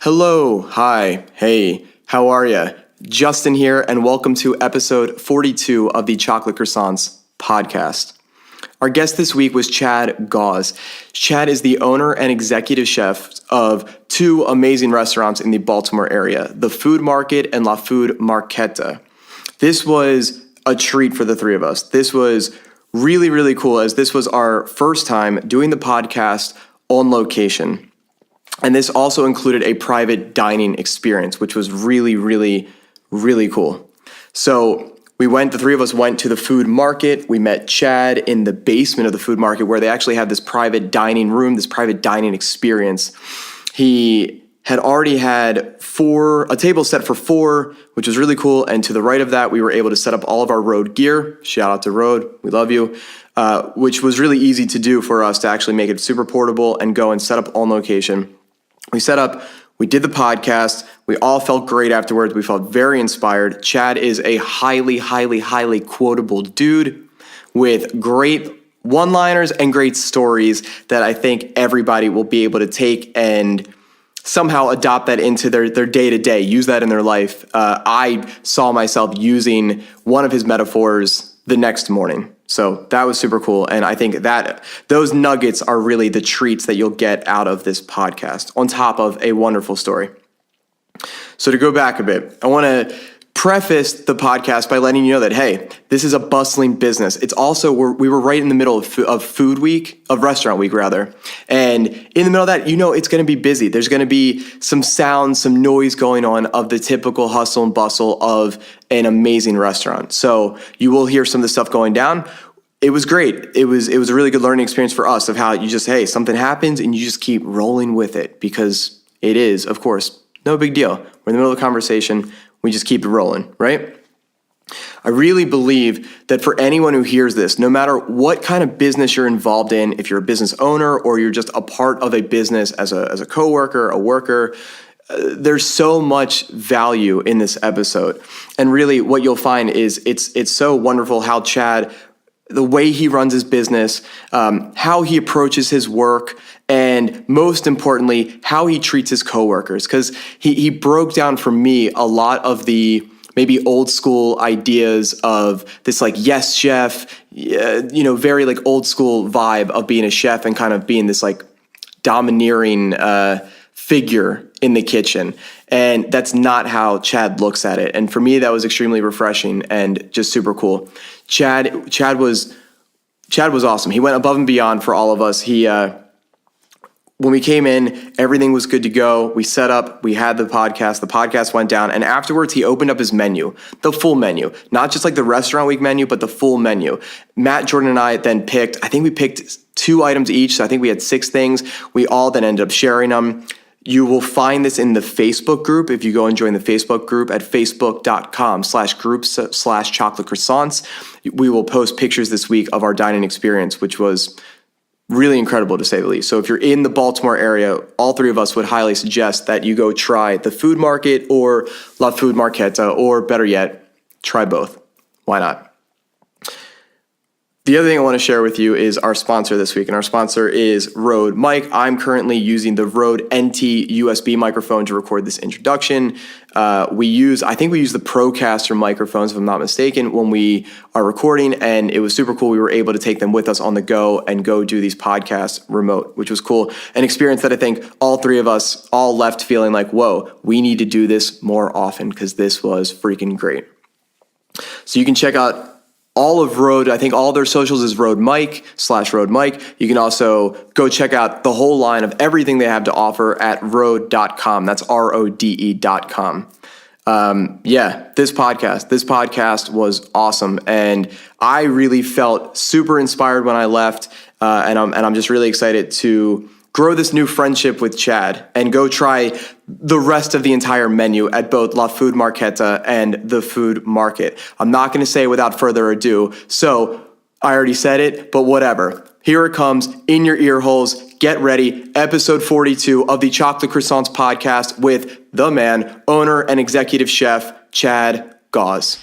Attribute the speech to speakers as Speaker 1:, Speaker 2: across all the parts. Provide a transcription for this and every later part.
Speaker 1: Hello, hi, hey, how are ya? Justin here, and welcome to episode 42 of the Chocolate Croissants podcast. Our guest this week was Chad Gauss. Chad is the owner and executive chef of two amazing restaurants in the Baltimore area, the Food Market and La Food Marketa. This was a treat for the three of us. This was really, really cool, as this was our first time doing the podcast on location. And this also included a private dining experience, which was really, really, really cool. So the three of us went to the Food Market. We met Chad in the basement of the Food Market, where they actually have this private dining room, this private dining experience. He had already had a table set for four, which was really cool. And to the right of that, we were able to set up all of our Rode gear. Shout out to Rode, we love you. Which was really easy to do for us to actually make it super portable and go and set up on location. We set up, we did the podcast. We all felt great afterwards. We felt very inspired. Chad is a highly, highly, highly quotable dude with great one-liners and great stories that I think everybody will be able to take and somehow adopt that into their day-to-day, use that in their life. I saw myself using one of his metaphors the next morning. So that was super cool. And I think that those nuggets are really the treats that you'll get out of this podcast, on top of a wonderful story. So to go back a bit, I want to preface the podcast by letting you know that, hey, this is a bustling business. It's also, we were right in the middle of restaurant week rather. And in the middle of that, it's going to be busy. There's going to be some sound, some noise going on of the typical hustle and bustle of an amazing restaurant. So you will hear some of the stuff going down. It was great. It was a really good learning experience for us of how you just, hey, something happens and you just keep rolling with it, because it is, of course, no big deal. We're in the middle of a conversation. We just keep it rolling, right? I really believe that for anyone who hears this, no matter what kind of business you're involved in, if you're a business owner or you're just a part of a business as a coworker, a worker, there's so much value in this episode. And really what you'll find is it's so wonderful how Chad, the way he runs his business, how he approaches his work, and most importantly, how he treats his coworkers. Because he broke down for me a lot of the maybe old school ideas of this like, yes, chef, very like old school vibe of being a chef and kind of being this like domineering figure in the kitchen. And that's not how Chad looks at it. And for me, that was extremely refreshing and just super cool. Chad was awesome. He went above and beyond for all of us. When we came in, everything was good to go. We set up, we had the podcast went down, and afterwards he opened up his menu, the full menu, not just like the restaurant week menu, but the full menu. Matt, Jordan, and I then picked 2 items each. So I think we had 6 things. We all then ended up sharing them. You will find this in the Facebook group if you go and join the Facebook group at facebook.com/groups/chocolate croissants. We will post pictures this week of our dining experience, which was really incredible to say the least. So if you're in the Baltimore area, all 3 of us would highly suggest that you go try the Food Market or La Food Marketa, or better yet, try both. Why not? The other thing I want to share with you is our sponsor this week, and our sponsor is Rode Mic. I'm currently using the Rode NT USB microphone to record this introduction. We use the Procaster microphones, if I'm not mistaken, when we are recording, and it was super cool. We were able to take them with us on the go and go do these podcasts remote, which was cool. An experience that I think all 3 of us all left feeling like, whoa, we need to do this more often, because this was freaking great. So you can check out all of Rode. I think all their socials is Rode Mic /Rode Mic. You can also go check out the whole line of everything they have to offer at rode.com. That's RODE.com. This podcast was awesome. And I really felt super inspired when I left. And I'm just really excited to grow this new friendship with Chad and go try the rest of the entire menu at both La Food Marketa and the Food Market. I'm not going to say without further ado, so I already said it, but whatever. Here it comes, in your ear holes. Get ready, episode 42 of the Chocolate Croissants podcast with the man, owner, and executive chef, Chad Gauss.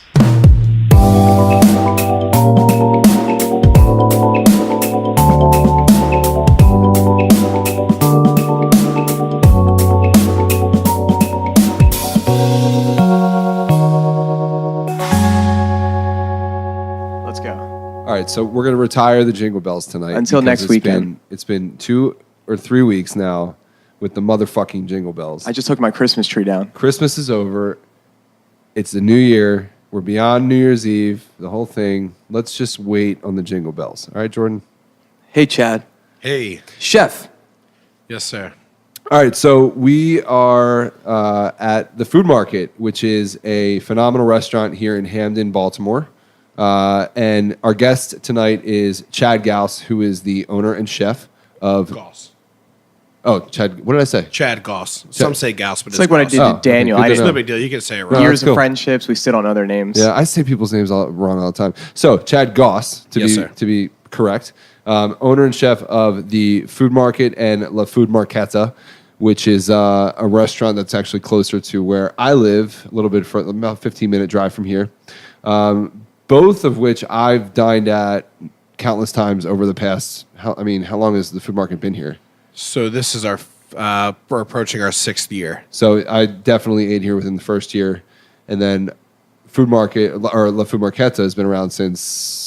Speaker 2: right, so we're going to retire the Jingle Bells tonight.
Speaker 1: Until next weekend.
Speaker 2: It's been 2 or 3 weeks now with the motherfucking Jingle Bells.
Speaker 1: I just took my Christmas tree down.
Speaker 2: Christmas is over. It's the new year. We're beyond New Year's Eve, the whole thing. Let's just wait on the Jingle Bells. All right, Jordan?
Speaker 1: Hey, Chad.
Speaker 3: Hey.
Speaker 1: Chef.
Speaker 3: Yes, sir.
Speaker 2: All right, so we are at the Food Market, which is a phenomenal restaurant here in Hamden, Baltimore. And our guest tonight is Chad Gauss, who is the owner and chef of...
Speaker 3: Gauss.
Speaker 2: Oh, Chad, what did I say?
Speaker 3: Chad Gauss. Some say Gauss, but
Speaker 1: It's like what I did to Daniel.
Speaker 2: okay,
Speaker 1: I
Speaker 2: good
Speaker 3: It's
Speaker 2: to
Speaker 3: no
Speaker 2: know.
Speaker 3: big deal. You can say it right.
Speaker 1: years
Speaker 2: that's cool.
Speaker 1: of friendships. We still don't know their names.
Speaker 2: Yeah, I say people's names wrong all the time. So, Chad Gauss,
Speaker 3: Yes, sir.
Speaker 2: to be correct, owner and chef of the Food Market and La Food Marketa, which is a restaurant that's actually closer to where I live, a little bit further, about 15-minute drive from here. Both of which I've dined at countless times over the past. How long has the Food Market been here?
Speaker 3: So this is we're approaching our 6th year.
Speaker 2: So I definitely ate here within the first year, and then Food Market or La Food Marketa has been around since.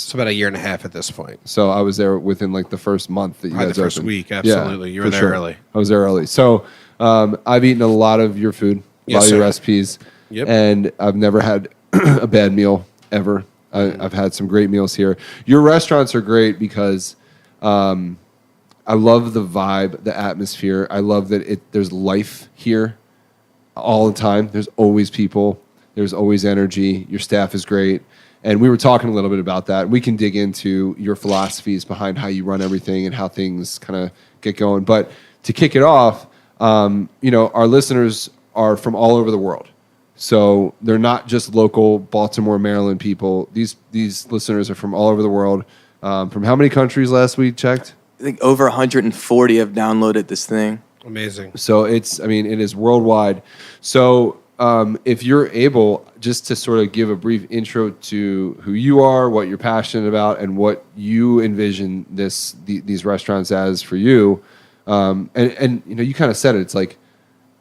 Speaker 3: It's about a year and a half at this point.
Speaker 2: So I was there within like the first month that you
Speaker 3: Probably
Speaker 2: guys
Speaker 3: the first
Speaker 2: opened.
Speaker 3: week, absolutely. You were
Speaker 2: for
Speaker 3: there
Speaker 2: sure.
Speaker 3: early.
Speaker 2: I was there early. So I've eaten a lot of your food, a
Speaker 3: Yes,
Speaker 2: lot of your
Speaker 3: sir.
Speaker 2: recipes,
Speaker 3: Yep.
Speaker 2: and I've never had a bad meal ever. I've had some great meals here. Your restaurants are great because I love the vibe, the atmosphere. I love that there's life here all the time. There's always people. There's always energy. Your staff is great. And we were talking a little bit about that. We can dig into your philosophies behind how you run everything and how things kind of get going. But to kick it off, our listeners are from all over the world. So they're not just local Baltimore, Maryland people. These listeners are from all over the world. From how many countries last we checked?
Speaker 1: I think over 140 have downloaded this thing.
Speaker 3: Amazing.
Speaker 2: So it is worldwide. So if you're able just to sort of give a brief intro to who you are, what you're passionate about, and what you envision these restaurants as for you, and you kind of said it. It's like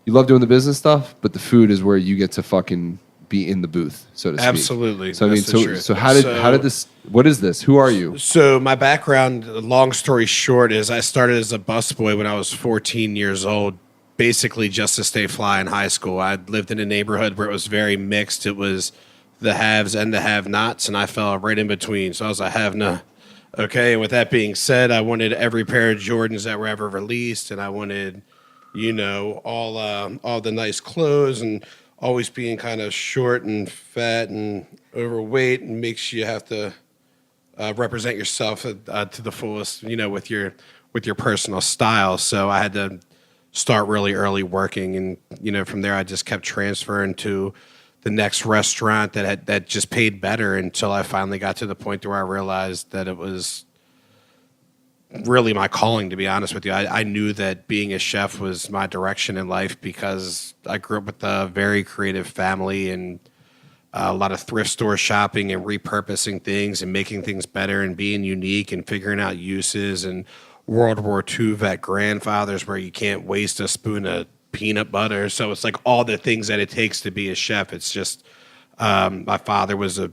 Speaker 2: you love doing the business stuff, but the food is where you get to fucking be in the booth, so to speak.
Speaker 3: Absolutely.
Speaker 2: So
Speaker 3: That's the truth.
Speaker 2: so how did this? What is this? Who are you?
Speaker 3: So my background, long story short, is I started as a busboy when I was 14 years old, basically just to stay fly in high school. I lived in a neighborhood where it was very mixed. It was the haves and the have-nots, and I fell right in between. So I was a have-not. Okay, and with that being said, I wanted every pair of Jordans that were ever released, and I wanted, all the nice clothes, and always being kind of short and fat and overweight, and makes you have to represent yourself to the fullest, with your personal style. So I had to start really early working, and from there I just kept transferring to the next restaurant that just paid better until I finally got to the point where I realized that it was really my calling, to be honest with you. I knew that being a chef was my direction in life because I grew up with a very creative family and a lot of thrift store shopping and repurposing things and making things better and being unique and figuring out uses, and World War II vet grandfathers where you can't waste a spoon of peanut butter. So it's like all the things that it takes to be a chef. It's just my father was a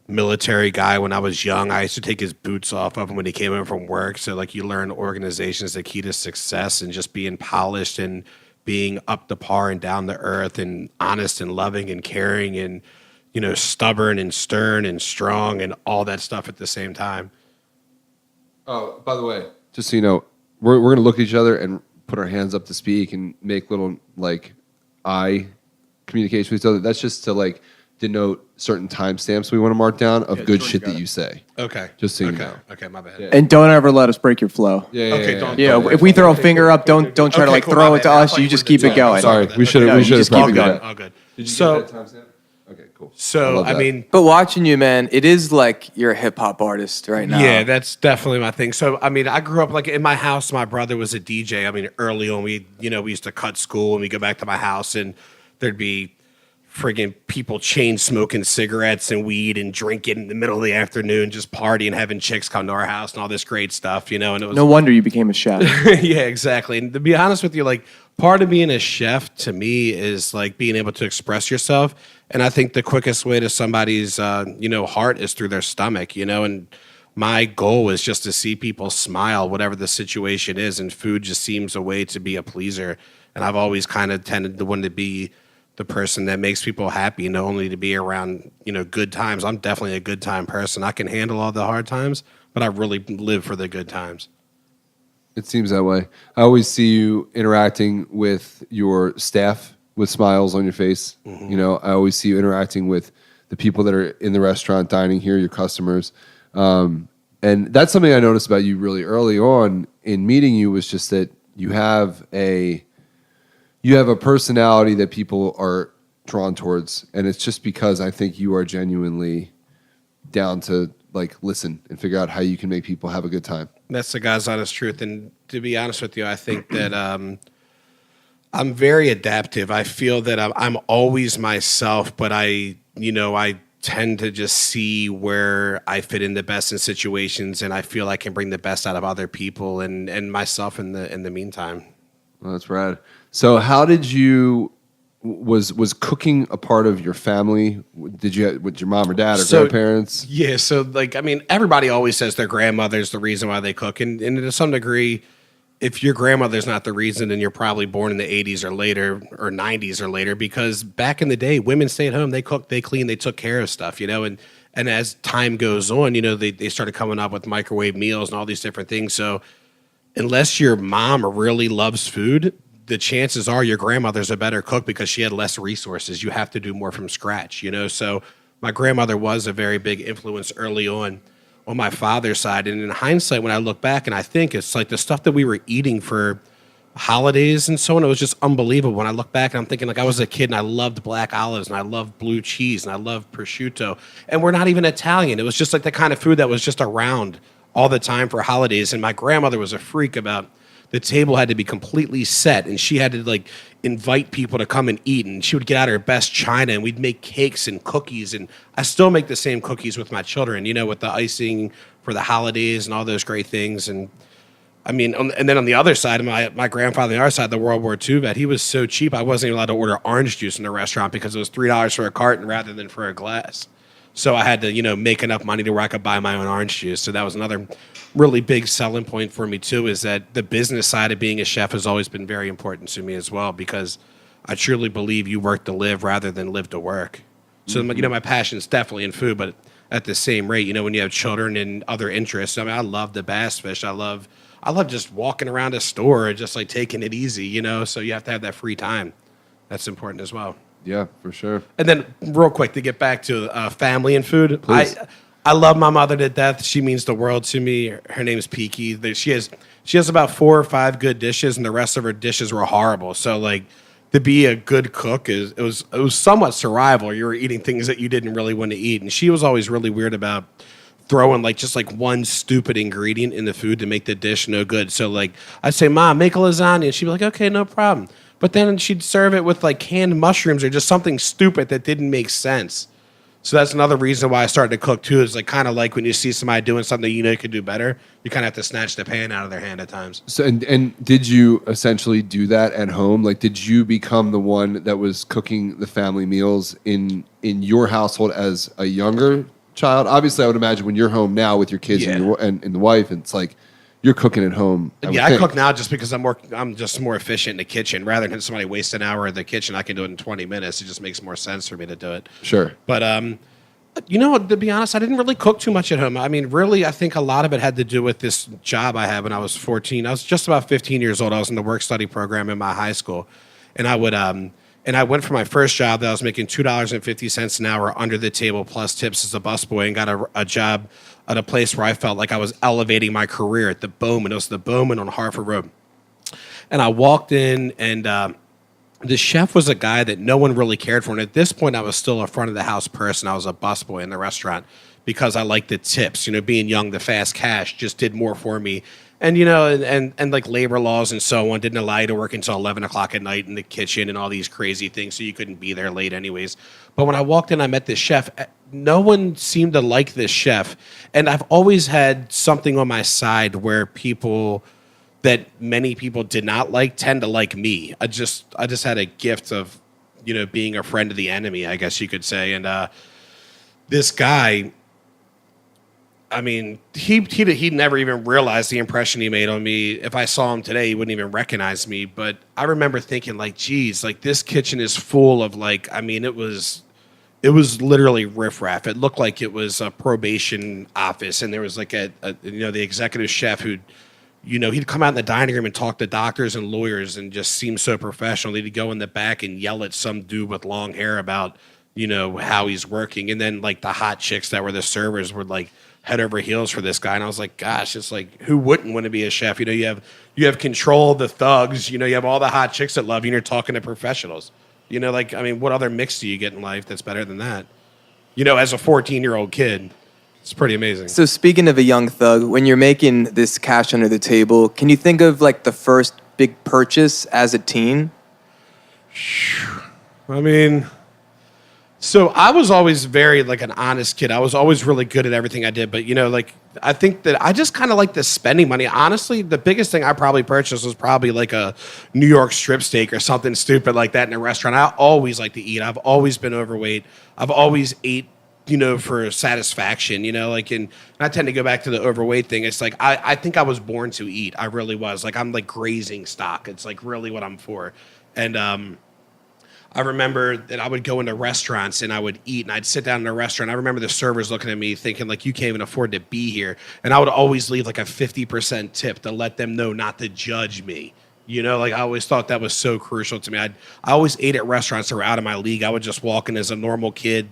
Speaker 3: military guy when I was young. I used to take his boots off of him when he came in from work. So like you learn organization is the key to success, and just being polished and being up to par and down to earth and honest and loving and caring and, stubborn and stern and strong and all that stuff at the same time.
Speaker 2: Oh, by the way, just so you know, we're going to look at each other and put our hands up to speak and make little eye communication with each other. That's just to denote certain timestamps we want to mark down of good shit that you say.
Speaker 3: Okay.
Speaker 2: Just so you know.
Speaker 3: Okay, my bad.
Speaker 2: Yeah.
Speaker 1: And don't ever let us break your flow.
Speaker 2: Yeah.
Speaker 3: Okay, don't-
Speaker 1: Yeah, if we throw a finger up, don't try to
Speaker 3: Okay, cool,
Speaker 1: throw
Speaker 3: my
Speaker 1: it to
Speaker 3: bad. I
Speaker 1: us.
Speaker 3: thought
Speaker 1: You
Speaker 3: you
Speaker 1: just
Speaker 3: wanted
Speaker 1: keep
Speaker 3: to
Speaker 1: it going.
Speaker 2: Sorry, we should
Speaker 1: No,
Speaker 2: have
Speaker 1: you just keep it
Speaker 2: probably
Speaker 1: going.
Speaker 3: All good.
Speaker 2: Did you
Speaker 3: So-
Speaker 2: get that timestamp? Okay, cool.
Speaker 3: So,
Speaker 2: love
Speaker 3: I
Speaker 2: that.
Speaker 3: mean,
Speaker 1: But watching you, man, it is like you're a hip hop artist right now.
Speaker 3: yeah, that's definitely my thing. So, I mean, I grew up in my house. My brother was a DJ. I mean, early on, we used to cut school and we go back to my house, and there'd be friggin' people chain smoking cigarettes and weed and drinking in the middle of the afternoon, just partying, having chicks come to our house and all this great stuff, And it was
Speaker 1: No wonder you became a chef.
Speaker 3: yeah, exactly. And to be honest with you, part of being a chef to me is being able to express yourself. And I think the quickest way to somebody's, heart is through their stomach, And my goal is just to see people smile, whatever the situation is, and food just seems a way to be a pleaser. And I've always kind of tended to want to be the person that makes people happy, not only to be around, good times. I'm definitely a good time person. I can handle all the hard times, but I really live for the good times.
Speaker 2: It seems that way. I always see you interacting with your staff with smiles on your face.
Speaker 3: Mm-hmm.
Speaker 2: I always see you interacting with the people that are in the restaurant dining here, your customers. And that's something I noticed about you really early on in meeting you, was just that you have a personality that people are drawn towards. And it's just because I think you are genuinely down to listen and figure out how you can make people have a good time.
Speaker 3: That's the God's honest truth. And to be honest with you, I think that I'm very adaptive. I feel that I'm always myself, but I tend to just see where I fit in the best in situations, and I feel I can bring the best out of other people and myself in the meantime.
Speaker 2: Well, that's rad. So how did you, was cooking a part of your family? Did you, with your mom or dad or grandparents?
Speaker 3: Yeah, so everybody always says their grandmother's the reason why they cook. And to some degree, if your grandmother's not the reason, then you're probably born in the 80s or later, or 90s or later, because back in the day, women stayed home, they cooked, they cleaned, they took care of stuff, and as time goes on, they started coming up with microwave meals and all these different things. So unless your mom really loves food, the chances are your grandmother's a better cook because she had less resources. You have to do more from scratch, So my grandmother was a very big influence early on my father's side. And in hindsight, when I look back and I think it's like the stuff that we were eating for holidays and so on, it was just unbelievable. When I look back and I'm thinking, I was a kid and I loved black olives and I loved blue cheese and I loved prosciutto. And we're not even Italian. It was just like the kind of food that was just around all the time for holidays. And my grandmother was a freak about the table had to be completely set, and she had to invite people to come and eat, and she would get out her best china, and we'd make cakes and cookies, and I still make the same cookies with my children, with the icing for the holidays and all those great things. And and then on the other side, my grandfather on the other side, the World War II vet, he was so cheap I wasn't even allowed to order orange juice in the restaurant because it was $3 for a carton rather than for a glass. So I had to, make enough money to where I could buy my own orange juice. So that was another really big selling point for me too, is that the business side of being a chef has always been very important to me as well, because I truly believe you work to live rather than live to work. So, my passion is definitely in food, but at the same rate, when you have children and other interests, I love the bass fish. I love just walking around a store and just taking it easy, so you have to have that free time. That's important as well.
Speaker 2: Yeah, for sure.
Speaker 3: And then real quick to get back to family and food.
Speaker 2: Please.
Speaker 3: I love my mother to death. She means the world to me. Her name is Peaky. She has about 4 or 5 good dishes, and the rest of her dishes were horrible. So to be a good cook it was somewhat survival. You were eating things that you didn't really want to eat, and she was always really weird about throwing just one stupid ingredient in the food to make the dish no good. So I'd say, Mom, make a lasagna, and she'd be like, okay, no problem. But then she'd serve it with canned mushrooms or just something stupid that didn't make sense. So that's another reason why I started to cook too, is kind of when you see somebody doing something you could do better, you kind of have to snatch the pan out of their hand at times.
Speaker 2: So and did you essentially do that at home? Did you become the one that was cooking the family meals in your household as a younger child? Obviously, I would imagine when you're home now with your kids and the wife, it's you're cooking at home.
Speaker 3: I cook now just because I'm just more efficient in the kitchen. Rather than somebody waste an hour in the kitchen, I can do it in 20 minutes. It just makes more sense for me to do it.
Speaker 2: Sure.
Speaker 3: But to be honest, I didn't really cook too much at home. Really, I think a lot of it had to do with this job I had when I was 14. I was just about 15 years old. I was in the work-study program in my high school, and I went for my first job that I was making $2.50 an hour under the table plus tips as a busboy, and got a job at a place where I felt like I was elevating my career at the Bowman. It was the Bowman on Harford Road. And I walked in, and the chef was a guy that no one really cared for. And at this point, I was still a front of the house person. I was a busboy in the restaurant because I liked the tips. Being young, the fast cash just did more for me. And, and labor laws and so on didn't allow you to work until 11 o'clock at night in the kitchen and all these crazy things, so you couldn't be there late anyways. But when I walked in, I met this chef. No one seemed to like this chef. And I've always had something on my side where people that many people did not like tend to like me. I just had a gift of, being a friend of the enemy, I guess you could say. And this guy, I mean, he never even realized the impression he made on me. If I saw him today, he wouldn't even recognize me. But I remember thinking, like, geez, like this kitchen is full of like, I mean, it was literally riffraff. It looked like it was a probation office, and there was like the executive chef who'd, he'd come out in the dining room and talk to doctors and lawyers and just seem so professional. He'd go in the back and yell at some dude with long hair about, how he's working. And then like the hot chicks that were the servers were like head over heels for this guy. And I was like, gosh, it's like, who wouldn't want to be a chef? You have control of the thugs, you have all the hot chicks that love you, and you're talking to professionals. What other mix do you get in life that's better than that? As a 14-year-old kid, it's pretty amazing.
Speaker 1: So speaking of a young thug, when you're making this cash under the table, can you think of like the first big purchase as a teen?
Speaker 3: I mean, so I was always very like an honest kid. I was always really good at everything I did. But, I think that I just kind of like the spending money. Honestly, the biggest thing I probably purchased was probably like a New York strip steak or something stupid like that in a restaurant. I always like to eat. I've always been overweight. I've always ate, for satisfaction, and I tend to go back to the overweight thing. It's like, I think I was born to eat. I really was. Like, I'm like grazing stock. It's like really what I'm for. And, I remember that I would go into restaurants and I would eat, and I'd sit down in a restaurant. I remember the servers looking at me thinking, like, you can't even afford to be here. And I would always leave like a 50% tip to let them know not to judge me. I always thought that was so crucial to me. I always ate at restaurants that were out of my league. I would just walk in as a normal kid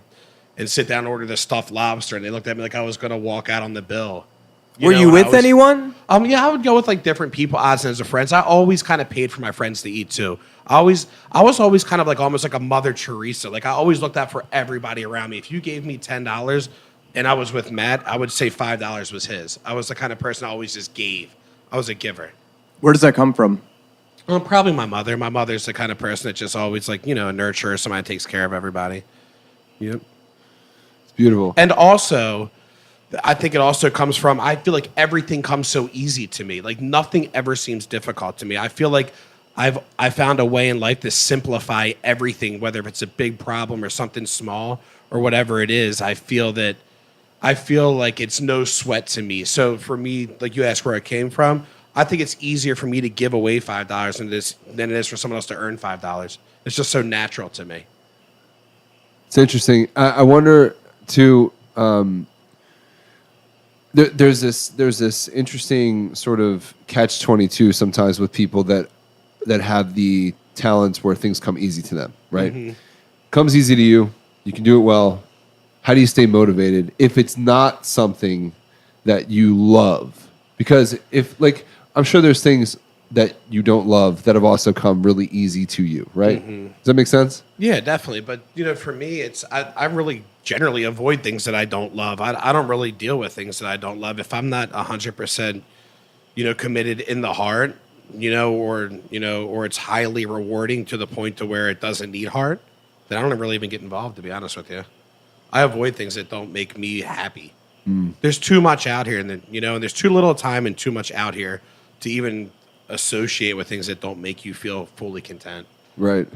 Speaker 3: and sit down and order the stuffed lobster, and they looked at me like I was going to walk out on the bill.
Speaker 1: Were you with anyone?
Speaker 3: Yeah, I would go with like different people, odds and ends of friends. I always kind of paid for my friends to eat too. I was always kind of like almost like a Mother Teresa. Like I always looked out for everybody around me. If you gave me $10 and I was with Matt, I would say $5 was his. I was the kind of person I always just gave. I was a giver.
Speaker 1: Where does that come from?
Speaker 3: Well, probably my mother. My mother's the kind of person that just always like, a nurturer, somebody that takes care of everybody. Yep.
Speaker 2: It's beautiful.
Speaker 3: And also, I think it also comes from, I feel like everything comes so easy to me. Like nothing ever seems difficult to me. I feel like I found a way in life to simplify everything, whether it's a big problem or something small or whatever it is. I feel like it's no sweat to me. So for me, like you asked where it came from, I think it's easier for me to give away $5 than it is for someone else to earn $5. It's just so natural to me.
Speaker 2: It's interesting. I wonder too. There's this interesting sort of catch-22 sometimes with people that have the talents where things come easy to them, right? Mm-hmm. Comes easy to you. You can do it well. How do you stay motivated if it's not something that you love? Because I'm sure there's things that you don't love that have also come really easy to you, right? Mm-hmm. Does that make sense?
Speaker 3: Yeah, definitely. But, for me, I really generally avoid things that I don't love. I don't really deal with things that I don't love. If I'm not 100%, committed in the heart, or it's highly rewarding to the point to where it doesn't need heart, then I don't really even get involved, to be honest with you. I avoid things that don't make me happy. Mm. There's too much out here, and there's too little time and too much out here to even associate with things that don't make you feel fully content.
Speaker 2: Right.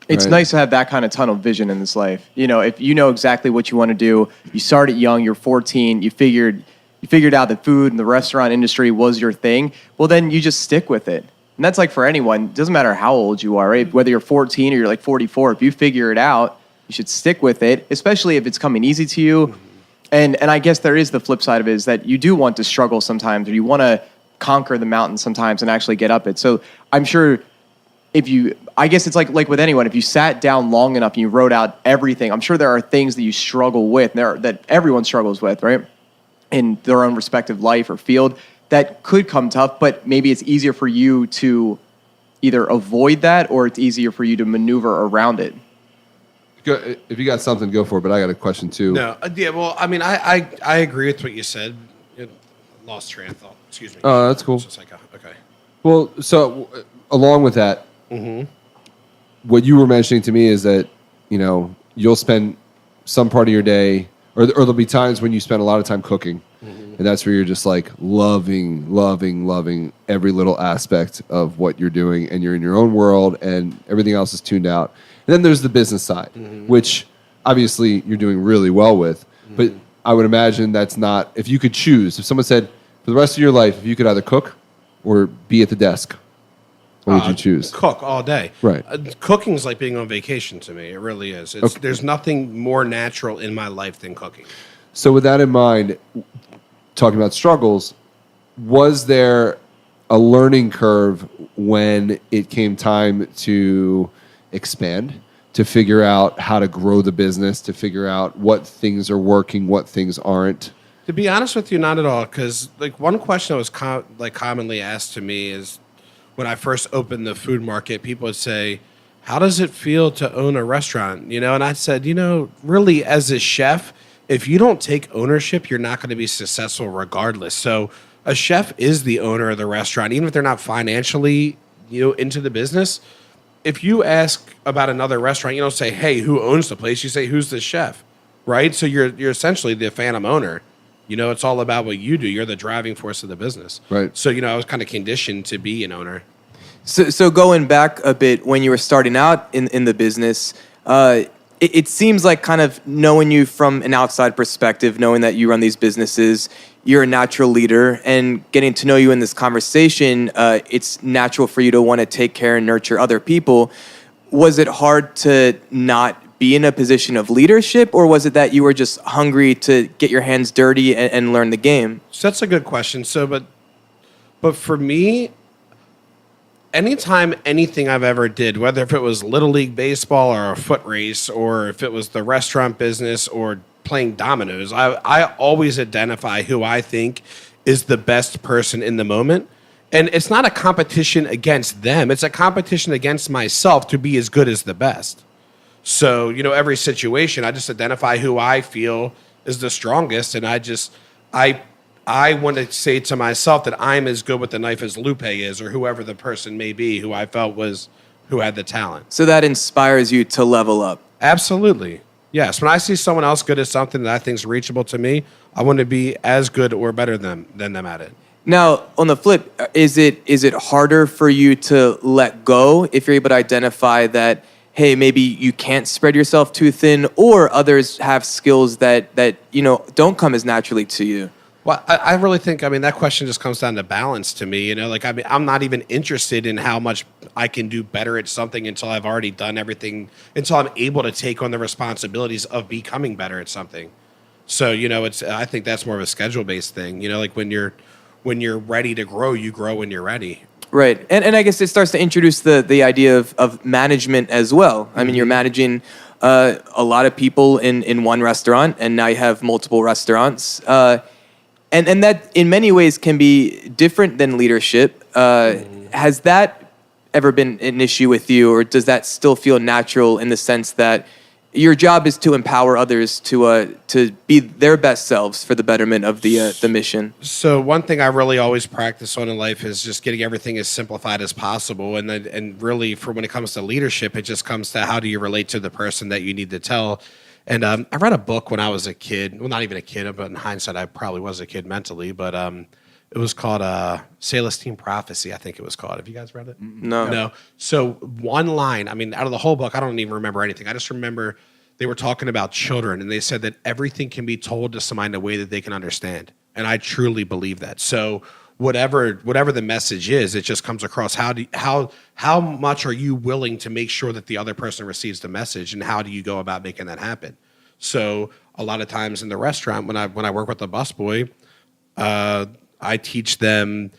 Speaker 1: It's nice to have that kind of tunnel vision in this life. If you know exactly what you want to do, you started young, you're 14, you figured out that food and the restaurant industry was your thing, well, then you just stick with it. And that's like for anyone. It doesn't matter how old you are, right? Whether you're 14 or you're like 44, if you figure it out, you should stick with it, especially if it's coming easy to you. Mm-hmm. And I guess there is the flip side of it is that you do want to struggle sometimes, or you want to conquer the mountain sometimes and actually get up it. So I'm sure I guess it's like with anyone, if you sat down long enough and you wrote out everything, I'm sure there are things that you struggle with, that everyone struggles with, right? In their own respective life or field that could come tough, but maybe it's easier for you to either avoid that or it's easier for you to maneuver around it.
Speaker 2: If you got something, go for it, but I got a question too.
Speaker 3: No, yeah, well, I mean, I agree with what you said. Lost train of thought. Excuse me.
Speaker 2: Oh, that's cool.
Speaker 3: Just like, okay.
Speaker 2: Well, so along with that, mm-hmm. What you were mentioning to me is that, you'll spend some part of your day, or there'll be times when you spend a lot of time cooking, mm-hmm. and that's where you're just like loving every little aspect of what you're doing, and you're in your own world, and everything else is tuned out. And then there's the business side, mm-hmm. which obviously you're doing really well with, mm-hmm. but I would imagine that's not, if you could choose, if someone said, for the rest of your life, if you could either cook or be at the desk, what would you choose?
Speaker 3: Cook all day.
Speaker 2: Right.
Speaker 3: Cooking is like being on vacation to me. It really is. There's nothing more natural in my life than cooking.
Speaker 2: So with that in mind, talking about struggles, was there a learning curve when it came time to expand, to figure out how to grow the business, to figure out what things are working, what things aren't?
Speaker 3: To be honest with you, not at all. Because like one question that was commonly asked to me is when I first opened the food market, people would say, "How does it feel to own a restaurant?" You know, and I said, really, as a chef, if you don't take ownership, you're not going to be successful regardless. So a chef is the owner of the restaurant, even if they're not financially, into the business. If you ask about another restaurant, you don't say, "Hey, who owns the place?" You say, "Who's the chef?" Right? So you're essentially the phantom owner. It's all about what you do. You're the driving force of the business.
Speaker 2: Right.
Speaker 3: So, I was kind of conditioned to be an owner.
Speaker 1: So going back a bit, when you were starting out in the business, it seems like, kind of knowing you from an outside perspective, knowing that you run these businesses, you're a natural leader, and getting to know you in this conversation, it's natural for you to want to take care and nurture other people. Was it hard to not be in a position of leadership, or was it that you were just hungry to get your hands dirty and learn the game?
Speaker 3: So that's a good question. But for me, anytime anything I've ever did, whether if it was Little League baseball or a foot race, or if it was the restaurant business or playing dominoes, I always identify who I think is the best person in the moment. And it's not a competition against them. It's a competition against myself to be as good as the best. So, every situation, I just identify who I feel is the strongest. And I want to say to myself that I'm as good with the knife as Lupe is, or whoever the person may be who I felt who had the talent.
Speaker 1: So that inspires you to level up.
Speaker 3: Absolutely. Yes. When I see someone else good at something that I think is reachable to me, I want to be as good or better than them at it.
Speaker 1: Now, on the flip, is it harder for you to let go if you're able to identify that, hey, maybe you can't spread yourself too thin, or others have skills that don't come as naturally to you?
Speaker 3: Well, I really think, that question just comes down to balance to me. I'm not even interested in how much I can do better at something until I've already done everything, until I'm able to take on the responsibilities of becoming better at something. So, I think that's more of a schedule-based thing. Like when you're ready to grow, you grow when you're ready.
Speaker 1: Right. And I guess it starts to introduce the idea of management as well. I mean, you're managing a lot of people in one restaurant, and now you have multiple restaurants. And that in many ways can be different than leadership. Has that ever been an issue with you, or does that still feel natural in the sense that your job is to empower others to be their best selves for the betterment of the mission?
Speaker 3: So one thing I really always practice on in life is just getting everything as simplified as possible. And really, for when it comes to leadership, it just comes to how do you relate to the person that you need to tell. And I read a book when I was a kid. Well, not even a kid, but in hindsight, I probably was a kid mentally. But it was called Celestine Prophecy, I think it was called. Have you guys read it? No. So one line, out of the whole book, I don't even remember anything. I just remember they were talking about children, and they said that everything can be told to someone in a way that they can understand. And I truly believe that. So whatever the message is, it just comes across. How much are you willing to make sure that the other person receives the message, and how do you go about making that happen? So a lot of times in the restaurant, when I work with the busboy, I teach them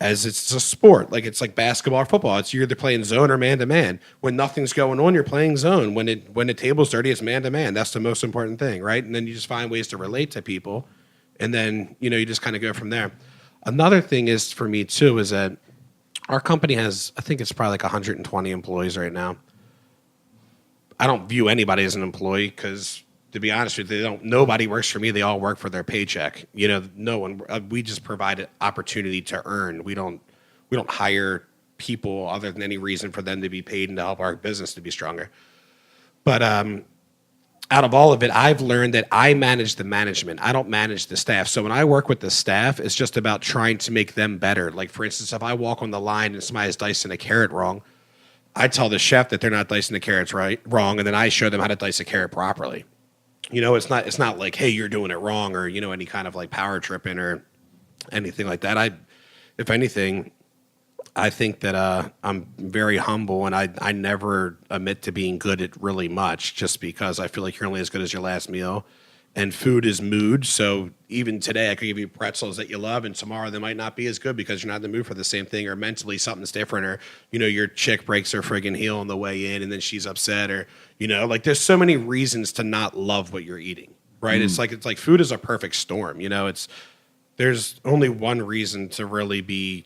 Speaker 3: as it's a sport. Like it's like basketball or football. You're either playing zone or man-to-man. When nothing's going on, you're playing zone. When the table's dirty, it's man-to-man. That's the most important thing, right? And then you just find ways to relate to people. And then, you just kind of go from there. Another thing is for me, too, is that our company has, I think it's probably like 120 employees right now. I don't view anybody as an employee because, to be honest with you, nobody works for me. They all work for their paycheck. No one. We just provide an opportunity to earn. We don't hire people other than any reason for them to be paid and to help our business to be stronger. But out of all of it, I've learned that I manage the management. I don't manage the staff. So when I work with the staff, it's just about trying to make them better. Like, for instance, if I walk on the line and somebody's dicing a carrot wrong, I tell the chef that they're not dicing the carrots wrong, and then I show them how to dice a carrot properly. it's not like, hey, you're doing it wrong, or any kind of like power tripping or anything like that. If anything, I think that I'm very humble, and I never admit to being good at really much, just because I feel like you're only as good as your last meal. And food is mood. So even today, I could give you pretzels that you love, and tomorrow they might not be as good because you're not in the mood for the same thing, or mentally something's different, or your chick breaks her friggin' heel on the way in, and then she's upset, or like there's so many reasons to not love what you're eating, right? It's like food is a perfect storm. There's only one reason to really be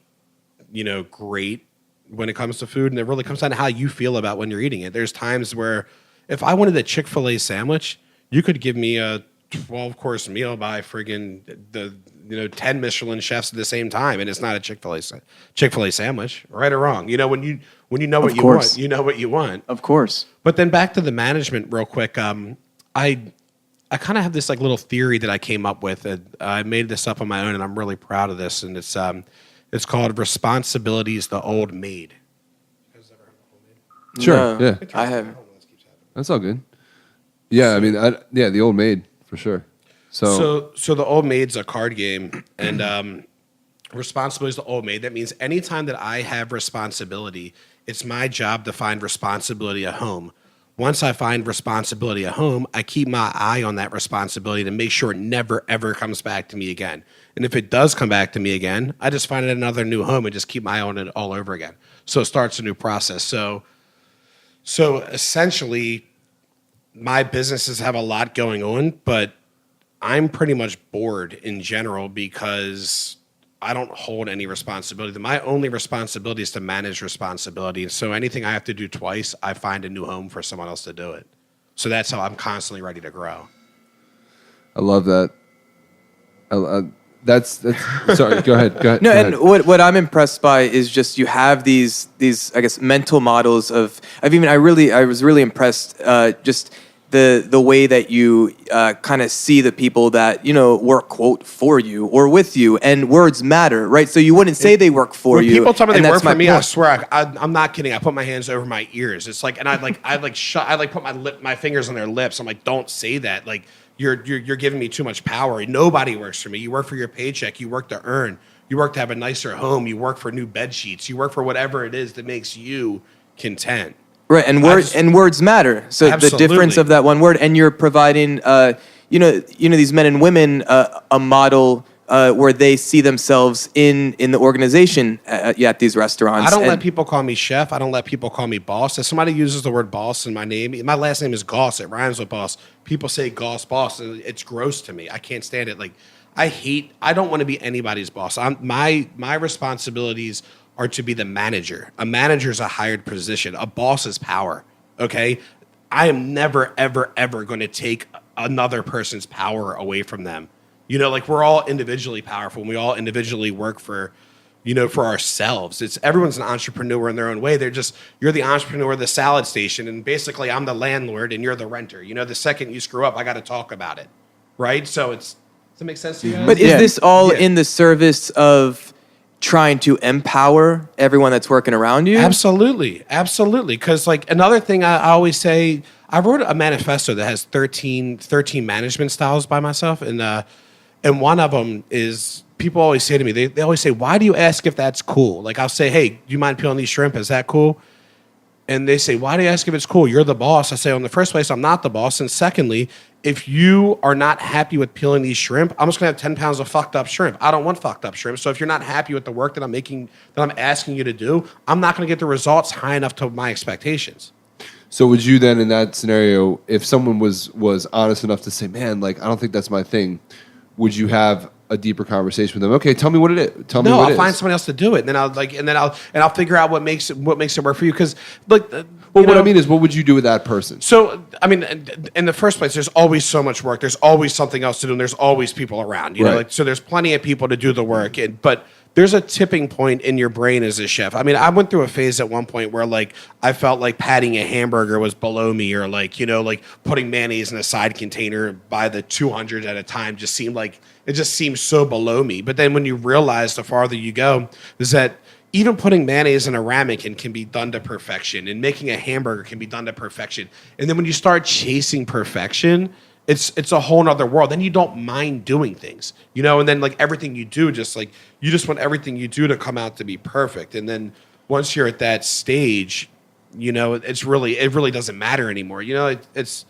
Speaker 3: great when it comes to food, and it really comes down to how you feel about when you're eating it. There's times where if I wanted a Chick-fil-A sandwich, you could give me a 12-course meal by friggin' the 10 Michelin chefs at the same time, and it's not a Chick-fil-A sandwich, right or wrong. When you know what you want, you know what you want.
Speaker 1: Of course.
Speaker 3: But then back to the management real quick. I kind of have this like little theory that I came up with. I made this up on my own, and I'm really proud of this. And it's called responsibility is the old maid. You guys ever heard of old maid?
Speaker 2: Sure.
Speaker 1: No,
Speaker 2: Yeah.
Speaker 1: I have.
Speaker 2: That's all good. Yeah, I mean, the old maid for sure.
Speaker 3: So the old maid's a card game, and responsibility is the old maid. That means anytime that I have responsibility, it's my job to find responsibility at home. Once I find responsibility at home, I keep my eye on that responsibility to make sure it never, ever comes back to me again. And if it does come back to me again, I just find it another new home and just keep my eye on it all over again. So it starts a new process. So essentially, my businesses have a lot going on, but I'm pretty much bored in general because I don't hold any responsibility. My only responsibility is to manage responsibility. So anything I have to do twice, I find a new home for someone else to do it. So that's how I'm constantly ready to grow.
Speaker 2: I love that. That's sorry. Go ahead.
Speaker 1: No,
Speaker 2: go
Speaker 1: and
Speaker 2: ahead.
Speaker 1: what I'm impressed by is just you have these I guess mental models of I was really impressed just the way that you kind of see the people that work quote for you or with you, and words matter, right? So you wouldn't say they work for you.
Speaker 3: When people tell me
Speaker 1: and
Speaker 3: they
Speaker 1: that's
Speaker 3: work for
Speaker 1: my
Speaker 3: me, I
Speaker 1: point.
Speaker 3: swear I'm not kidding. I put my hands over my ears. It's like, and I put my fingers on their lips. I'm like, don't say that. Like you're giving me too much power. Nobody works for me. You work for your paycheck. You work to earn. You work to have a nicer home. You work for new bed sheets. You work for whatever it is that makes you content.
Speaker 1: Right, and words matter. So
Speaker 3: Absolutely.
Speaker 1: the difference of that one word, and you're providing, these men and women a model where they see themselves in the organization at these restaurants.
Speaker 3: I don't let people call me chef. I don't let people call me boss. If somebody uses the word boss in my name, my last name is Gauss. It rhymes with boss. People say Gauss boss, and it's gross to me. I can't stand it. Like I don't want to be anybody's boss. My responsibilities are to be the manager. A manager is a hired position. A boss is power. Okay, I am never, ever, ever going to take another person's power away from them. Like we're all individually powerful, and we all individually work for ourselves. Everyone's an entrepreneur in their own way. You're the entrepreneur of the salad station, and basically I'm the landlord and you're the renter. The second you screw up, I got to talk about it, right? So does that make sense to you guys?
Speaker 1: But is this all in the service of trying to empower everyone that's working around you?
Speaker 3: Absolutely. Because like another thing I always say, I wrote a manifesto that has 13 management styles by myself, and one of them is, people always say to me, they always say, why do you ask if that's cool? Like I'll say, hey, do you mind peeling these shrimp? Is that cool? And they say, why do you ask if it's cool? You're the boss. I say, in the first place, I'm not the boss. And secondly, if you are not happy with peeling these shrimp, I'm just going to have 10 pounds of fucked up shrimp. I don't want fucked up shrimp. So if you're not happy with the work that I'm asking you to do, I'm not going to get the results high enough to my expectations.
Speaker 2: So would you then, in that scenario, if someone was honest enough to say, man, like, I don't think that's my thing, would you have a deeper conversation with them? Okay, tell me what it is.
Speaker 3: No, I'll find someone else to do it, and then I'll figure out what makes it work for you. Because like,
Speaker 2: what I mean is, what would you do with that person?
Speaker 3: So I mean, in the first place, there's always so much work. There's always something else to do, and there's always people around. You know, like, so there's plenty of people to do the work, but there's a tipping point in your brain as a chef. I mean, I went through a phase at one point where like I felt like patting a hamburger was below me, or like like putting mayonnaise in a side container by the 200 at a time just seemed so below me. But then when you realize the farther you go, is that even putting mayonnaise in a ramen can be done to perfection, and making a hamburger can be done to perfection. And then when you start chasing perfection, it's a whole nother world. Then you don't mind doing things, and then like everything you do, you just want everything you do to come out to be perfect. And then once you're at that stage, it really doesn't matter anymore. It's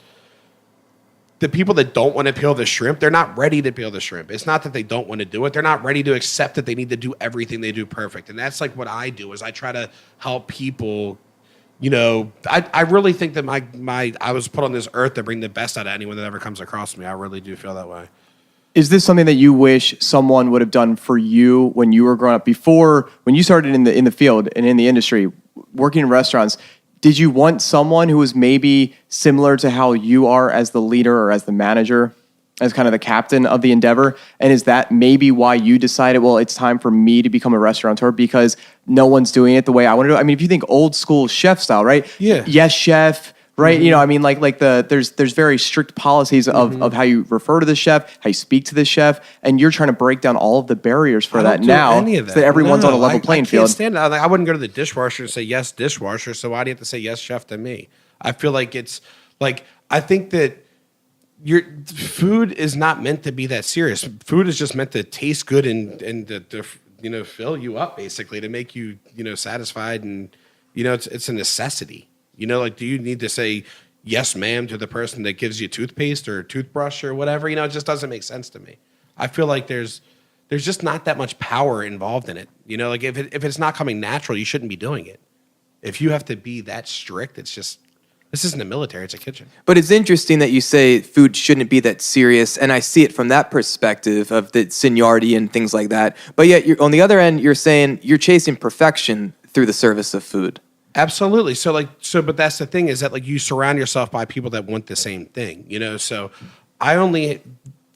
Speaker 3: the people that don't want to peel the shrimp, they're not ready to peel the shrimp. It's not that they don't want to do it. They're not ready to accept that they need to do everything they do perfect. And that's like what I do is I try to help people. I really think that I was put on this earth to bring the best out of anyone that ever comes across me. I really do feel that way.
Speaker 1: Is this something that you wish someone would have done for you when you were growing up? Before, when you started in the field and in the industry, working in restaurants, did you want someone who was maybe similar to how you are as the leader or as the manager, as kind of the captain of the endeavor? And is that maybe why you decided, well, it's time for me to become a restaurateur because no one's doing it the way I want to do it? I mean, if you think old school chef style, right?
Speaker 3: Yeah.
Speaker 1: Yes, chef. Right, there's very strict policies of how you refer to the chef, how you speak to the chef, and you're trying to break down all of the barriers for that now, so that everyone's on a level playing field.
Speaker 3: I can't stand it. I wouldn't go to the dishwasher and say yes, dishwasher. So why do you have to say yes, chef to me? I feel like it's like I think that your food is not meant to be that serious. Food is just meant to taste good and to fill you up basically to make you satisfied, and it's a necessity. Do you need to say yes, ma'am, to the person that gives you toothpaste or toothbrush or whatever? It just doesn't make sense to me. I feel like there's just not that much power involved in it. Like if it's not coming natural, you shouldn't be doing it. If you have to be that strict, it's just, this isn't a military, it's a kitchen.
Speaker 4: But it's interesting that you say food shouldn't be that serious, and I see it from that perspective of the seniority and things like that. But yet, on the other end, you're saying you're chasing perfection through the service of food.
Speaker 3: Absolutely. But that's the thing is that like you surround yourself by people that want the same thing, So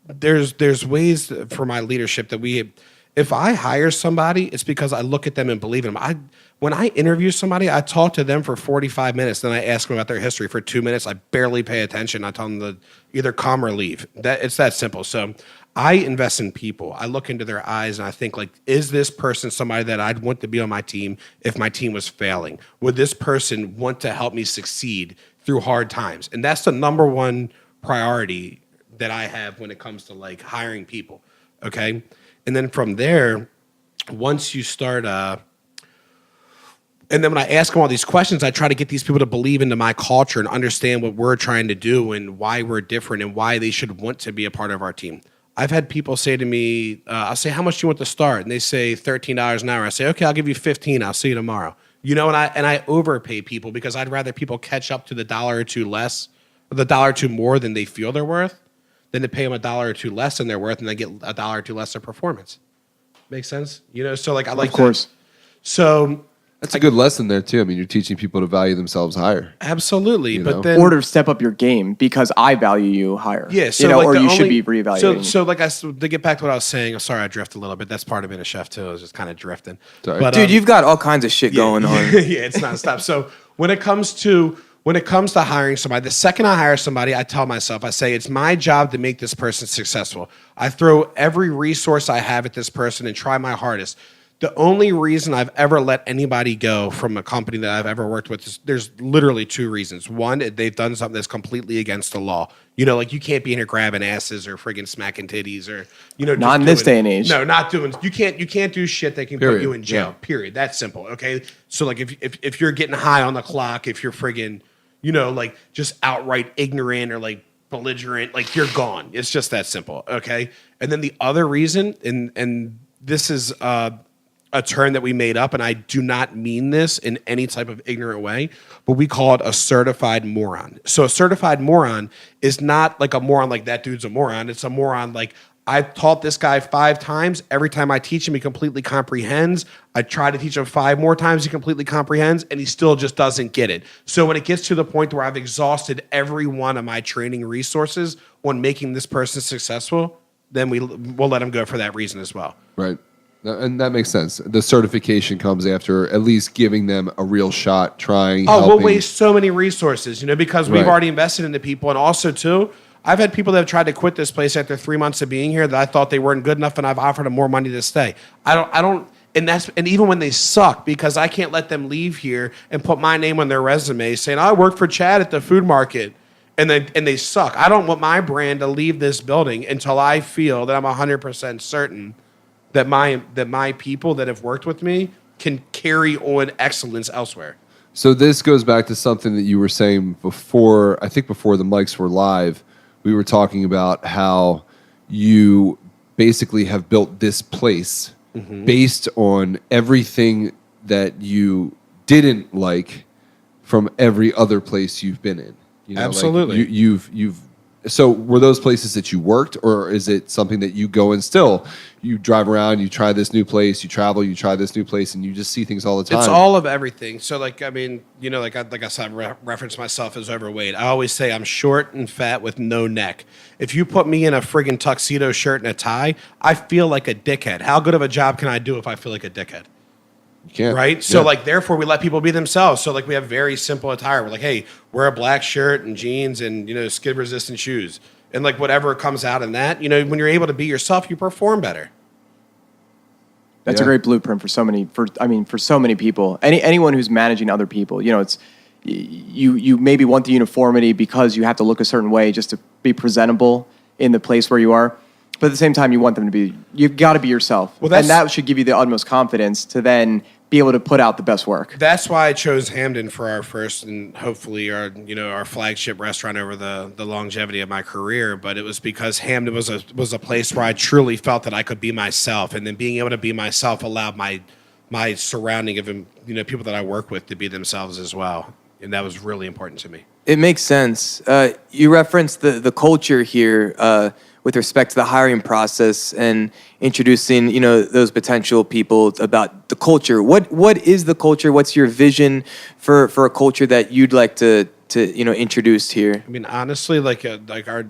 Speaker 3: there's ways for my leadership that if I hire somebody, it's because I look at them and believe in them. When I interview somebody, I talk to them for 45 minutes, then I ask them about their history for 2 minutes. I barely pay attention. I tell them to either come or leave. It's that simple. So I invest in people. I look into their eyes and I think like, is this person somebody that I'd want to be on my team if my team was failing? Would this person want to help me succeed through hard times? And that's the number one priority that I have when it comes to like hiring people. Okay. And then from there, once you start, and then when I ask them all these questions, I try to get these people to believe into my culture and understand what we're trying to do and why we're different and why they should want to be a part of our team. I've had people say to me, I'll say, how much do you want to start? And they say $13 an hour. I say, okay, I'll give you 15. I'll see you tomorrow. And I overpay people because I'd rather people catch up to the $1 or $2 less, or the $1 or $2 more than they feel they're worth, than to pay them $1 or $2 less than they're worth and then get $1 or $2 less of performance. Make sense? So like I like
Speaker 1: of course.
Speaker 3: That. So
Speaker 2: that's a good lesson there too. I mean, you're teaching people to value themselves higher.
Speaker 3: Absolutely, but then
Speaker 1: or to step up your game because I value you higher.
Speaker 3: Yeah, so like
Speaker 1: or you should be reevaluating.
Speaker 3: So like to get back to what I was saying, I'm sorry I drifted a little bit. That's part of being a chef too. I was just kind of drifting.
Speaker 2: Sorry.
Speaker 3: But,
Speaker 4: Dude, you've got all kinds of shit going on.
Speaker 3: Yeah, it's nonstop. So when it comes to hiring somebody, the second I hire somebody, I tell myself, I say, it's my job to make this person successful. I throw every resource I have at this person and try my hardest. The only reason I've ever let anybody go from a company that I've ever worked with is there's literally two reasons. One, they've done something that's completely against the law. Like you can't be in here grabbing asses or friggin' smacking titties or,
Speaker 1: not in this day and age.
Speaker 3: No, not doing, you can't do shit that can put you in jail, period. That's simple, okay? So like if you're getting high on the clock, if you're friggin', like just outright ignorant or like belligerent, like you're gone. It's just that simple, okay? And then the other reason, and this is a term that we made up, and I do not mean this in any type of ignorant way, but we call it a certified moron. So a certified moron is not like a moron like that dude's a moron. It's a moron like I taught this guy 5 times. Every time I teach him, he completely comprehends. I try to teach him 5 more times, he completely comprehends, and he still just doesn't get it. So when it gets to the point where I've exhausted every one of my training resources on making this person successful, then we'll let him go for that reason as well.
Speaker 2: Right. And that makes sense. The certification comes after at least giving them a real shot, trying.
Speaker 3: Oh,
Speaker 2: helping.
Speaker 3: we'll waste so many resources, because we've already invested into people. And also, too, I've had people that have tried to quit this place after 3 months of being here that I thought they weren't good enough, and I've offered them more money to stay. I don't, and even when they suck, because I can't let them leave here and put my name on their resume saying, I worked for Chad at the food market. and they suck. I don't want my brand to leave this building until I feel that I'm 100% certain that my people that have worked with me can carry on excellence elsewhere.
Speaker 2: So this goes back to something that you were saying before. I think before the mics were live, we were talking about how you basically have built this place based on everything that you didn't like from every other place you've been in. You know,
Speaker 3: Absolutely.
Speaker 2: Like you've. So were those places that you worked, or is it something that you go and still you drive around, you try this new place, you travel, you try this new place, and you just see things all the time?
Speaker 3: It's all of everything. So, like, I mean, you know, like I said, I reference myself as overweight. I always say I'm short and fat with no neck. If you put me in a friggin' tuxedo shirt and a tie, I feel like a dickhead. How good of a job can I do if I feel like a dickhead?
Speaker 2: You can't.
Speaker 3: Right? So,
Speaker 2: Yeah.
Speaker 3: like, therefore, we let people be themselves. So, like, we have very simple attire. We're like, hey, wear a black shirt and jeans and, you know, skid-resistant shoes. And, like, whatever comes out in that, you know, when you're able to be yourself, you perform better.
Speaker 1: That's
Speaker 2: Yeah.
Speaker 1: a great blueprint for so many people. Anyone who's managing other people, you know, it's you maybe want the uniformity because you have to look a certain way just to be presentable in the place where you are. But at the same time, you've got to be yourself.
Speaker 3: Well,
Speaker 1: and that should give you the utmost confidence to then be able to put out the best work.
Speaker 3: That's why I chose Hamden for our first and hopefully our flagship restaurant over the longevity of my career. But it was because Hamden was a place where I truly felt that I could be myself, and then being able to be myself allowed my surrounding of people that I work with to be themselves as well, and that was really important to me.
Speaker 4: It makes sense. You referenced the culture here with respect to the hiring process and introducing, those potential people about the culture. What is the culture? What's your vision for a culture that you'd like to introduce here?
Speaker 3: I mean, honestly, like our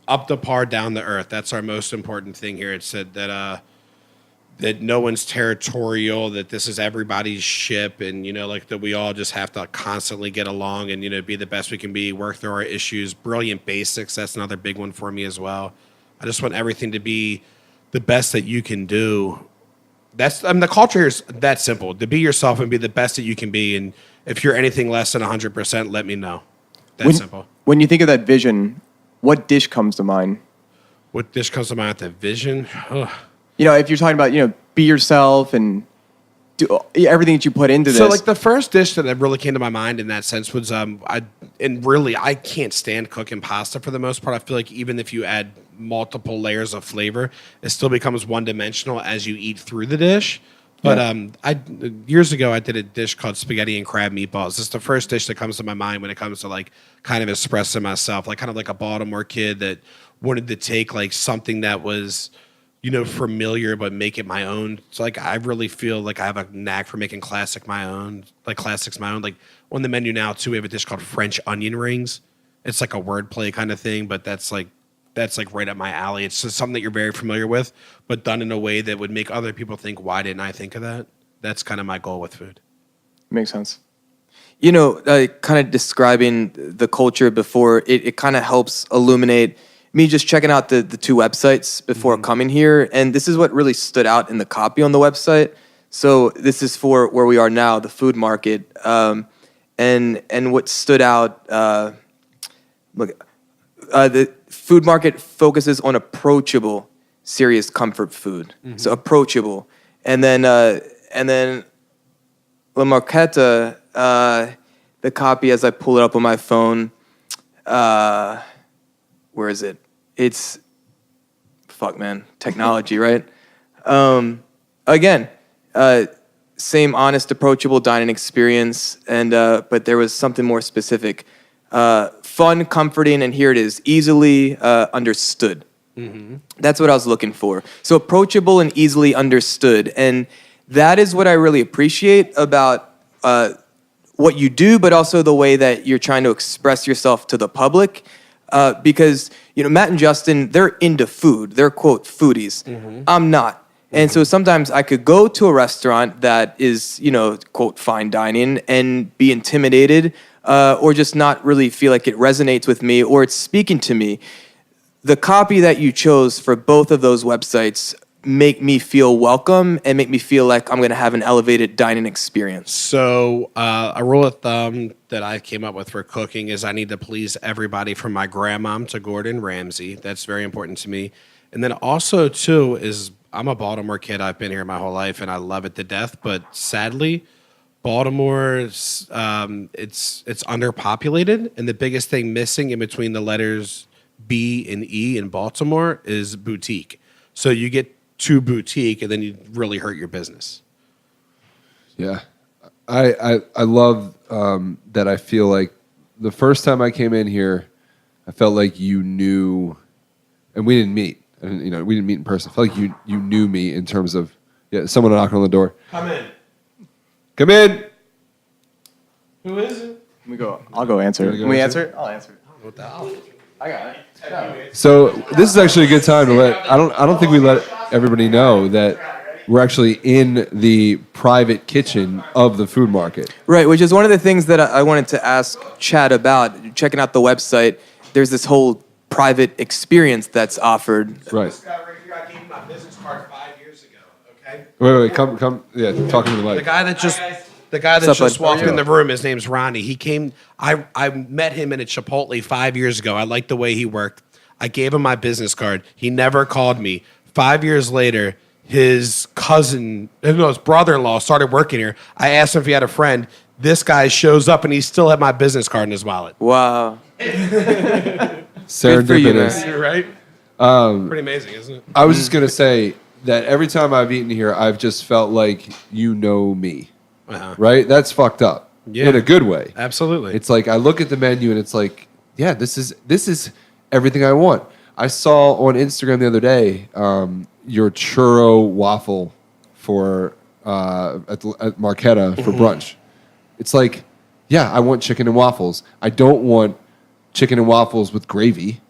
Speaker 3: up the par, down the earth. That's our most important thing here. It said that no one's territorial, that this is everybody's ship, and that we all just have to constantly get along and be the best we can be, work through our issues. Brilliant basics. That's another big one for me as well. I just want everything to be the best that you can do. The culture here is that simple. To be yourself and be the best that you can be. And if you're anything less than 100%, let me know. That's simple.
Speaker 1: When you think of that vision, what dish comes to mind?
Speaker 3: What dish comes to mind at the vision? Ugh.
Speaker 1: If you're talking about, be yourself and do everything that you put into this.
Speaker 3: So, like, the first dish that really came to my mind in that sense was, I can't stand cooking pasta for the most part. I feel like even if you add multiple layers of flavor, it still becomes one-dimensional as you eat through the dish. But years ago, I did a dish called spaghetti and crab meatballs. It's the first dish that comes to my mind when it comes to, like, kind of expressing myself, like kind of like a Baltimore kid that wanted to take, like, something that was familiar, but make it my own. So, like, I really feel like I have a knack for making classics my own. Like, on the menu now, too, we have a dish called French onion rings. It's like a wordplay kind of thing, but that's right up my alley. It's just something that you're very familiar with, but done in a way that would make other people think, why didn't I think of that? That's kind of my goal with food.
Speaker 1: Makes sense.
Speaker 4: Kind of describing the culture before, it kind of helps illuminate me just checking out the two websites before coming here. And this is what really stood out in the copy on the website. So this is for where we are now, the food market. And what stood out, the food market focuses on approachable, serious comfort food. So approachable. And then La Marketa, the copy as I pull it up on my phone, where is it? It's technology, right? Again, same honest, approachable dining experience, and but there was something more specific. Fun, comforting, and here it is, easily understood. That's what I was looking for. So approachable and easily understood, and that is what I really appreciate about what you do, but also the way that you're trying to express yourself to the public. Because Matt and Justin, they're into food. They're, quote, foodies. I'm not. And so sometimes I could go to a restaurant that is, quote, fine dining and be intimidated or just not really feel like it resonates with me or it's speaking to me. The copy that you chose for both of those websites make me feel welcome and make me feel like I'm going to have an elevated dining experience?
Speaker 3: So a rule of thumb that I came up with for cooking is I need to please everybody from my grandmom to Gordon Ramsay. That's very important to me. And then also, too, is I'm a Baltimore kid. I've been here my whole life, and I love it to death. But sadly, Baltimore, it's underpopulated, and the biggest thing missing in between the letters B and E in Baltimore is boutique. So you get too boutique, and then you really hurt your business.
Speaker 2: Yeah, I love that. I feel like the first time I came in here, I felt like you knew, and we didn't meet, and we didn't meet in person. I felt like you knew me in terms of someone knocking on the door.
Speaker 3: Come in.
Speaker 2: Come in.
Speaker 3: Who is it?
Speaker 1: I'll go answer it.
Speaker 2: Go
Speaker 1: Can we
Speaker 2: answer
Speaker 1: answer it? I'll answer it.
Speaker 3: What the hell?
Speaker 1: I got it.
Speaker 2: So this is actually a good time to let. I don't think we let everybody know that we're actually in the private kitchen of the food market.
Speaker 4: Right, which is one of the things that I wanted to ask Chad about. Checking out the website, there's this whole private experience that's offered.
Speaker 2: Right.
Speaker 3: This guy right here, I gave him my business card 5 years ago. Okay.
Speaker 2: Wait, come. Yeah, talking to the mic.
Speaker 3: The guy that just walked in the room, his name's Ronnie. He came. I met him in a Chipotle 5 years ago. I liked the way he worked. I gave him my business card. He never called me. 5 years later, his brother-in-law started working here. I asked him if he had a friend. This guy shows up, and he still had my business card in his wallet.
Speaker 4: Wow.
Speaker 2: Serendipitous.
Speaker 4: for you, man.
Speaker 3: You're right. Pretty amazing, isn't it?
Speaker 2: I was just gonna say that every time I've eaten here, I've just felt like you know me.
Speaker 3: Uh-huh.
Speaker 2: Right? That's fucked up.
Speaker 3: Yeah.
Speaker 2: In a good way.
Speaker 3: Absolutely.
Speaker 2: It's like I look at the menu and it's like, yeah, this is everything I want. I saw on Instagram the other day your churro waffle for at Marketa for brunch. It's like, yeah, I want chicken and waffles. I don't want chicken and waffles with gravy.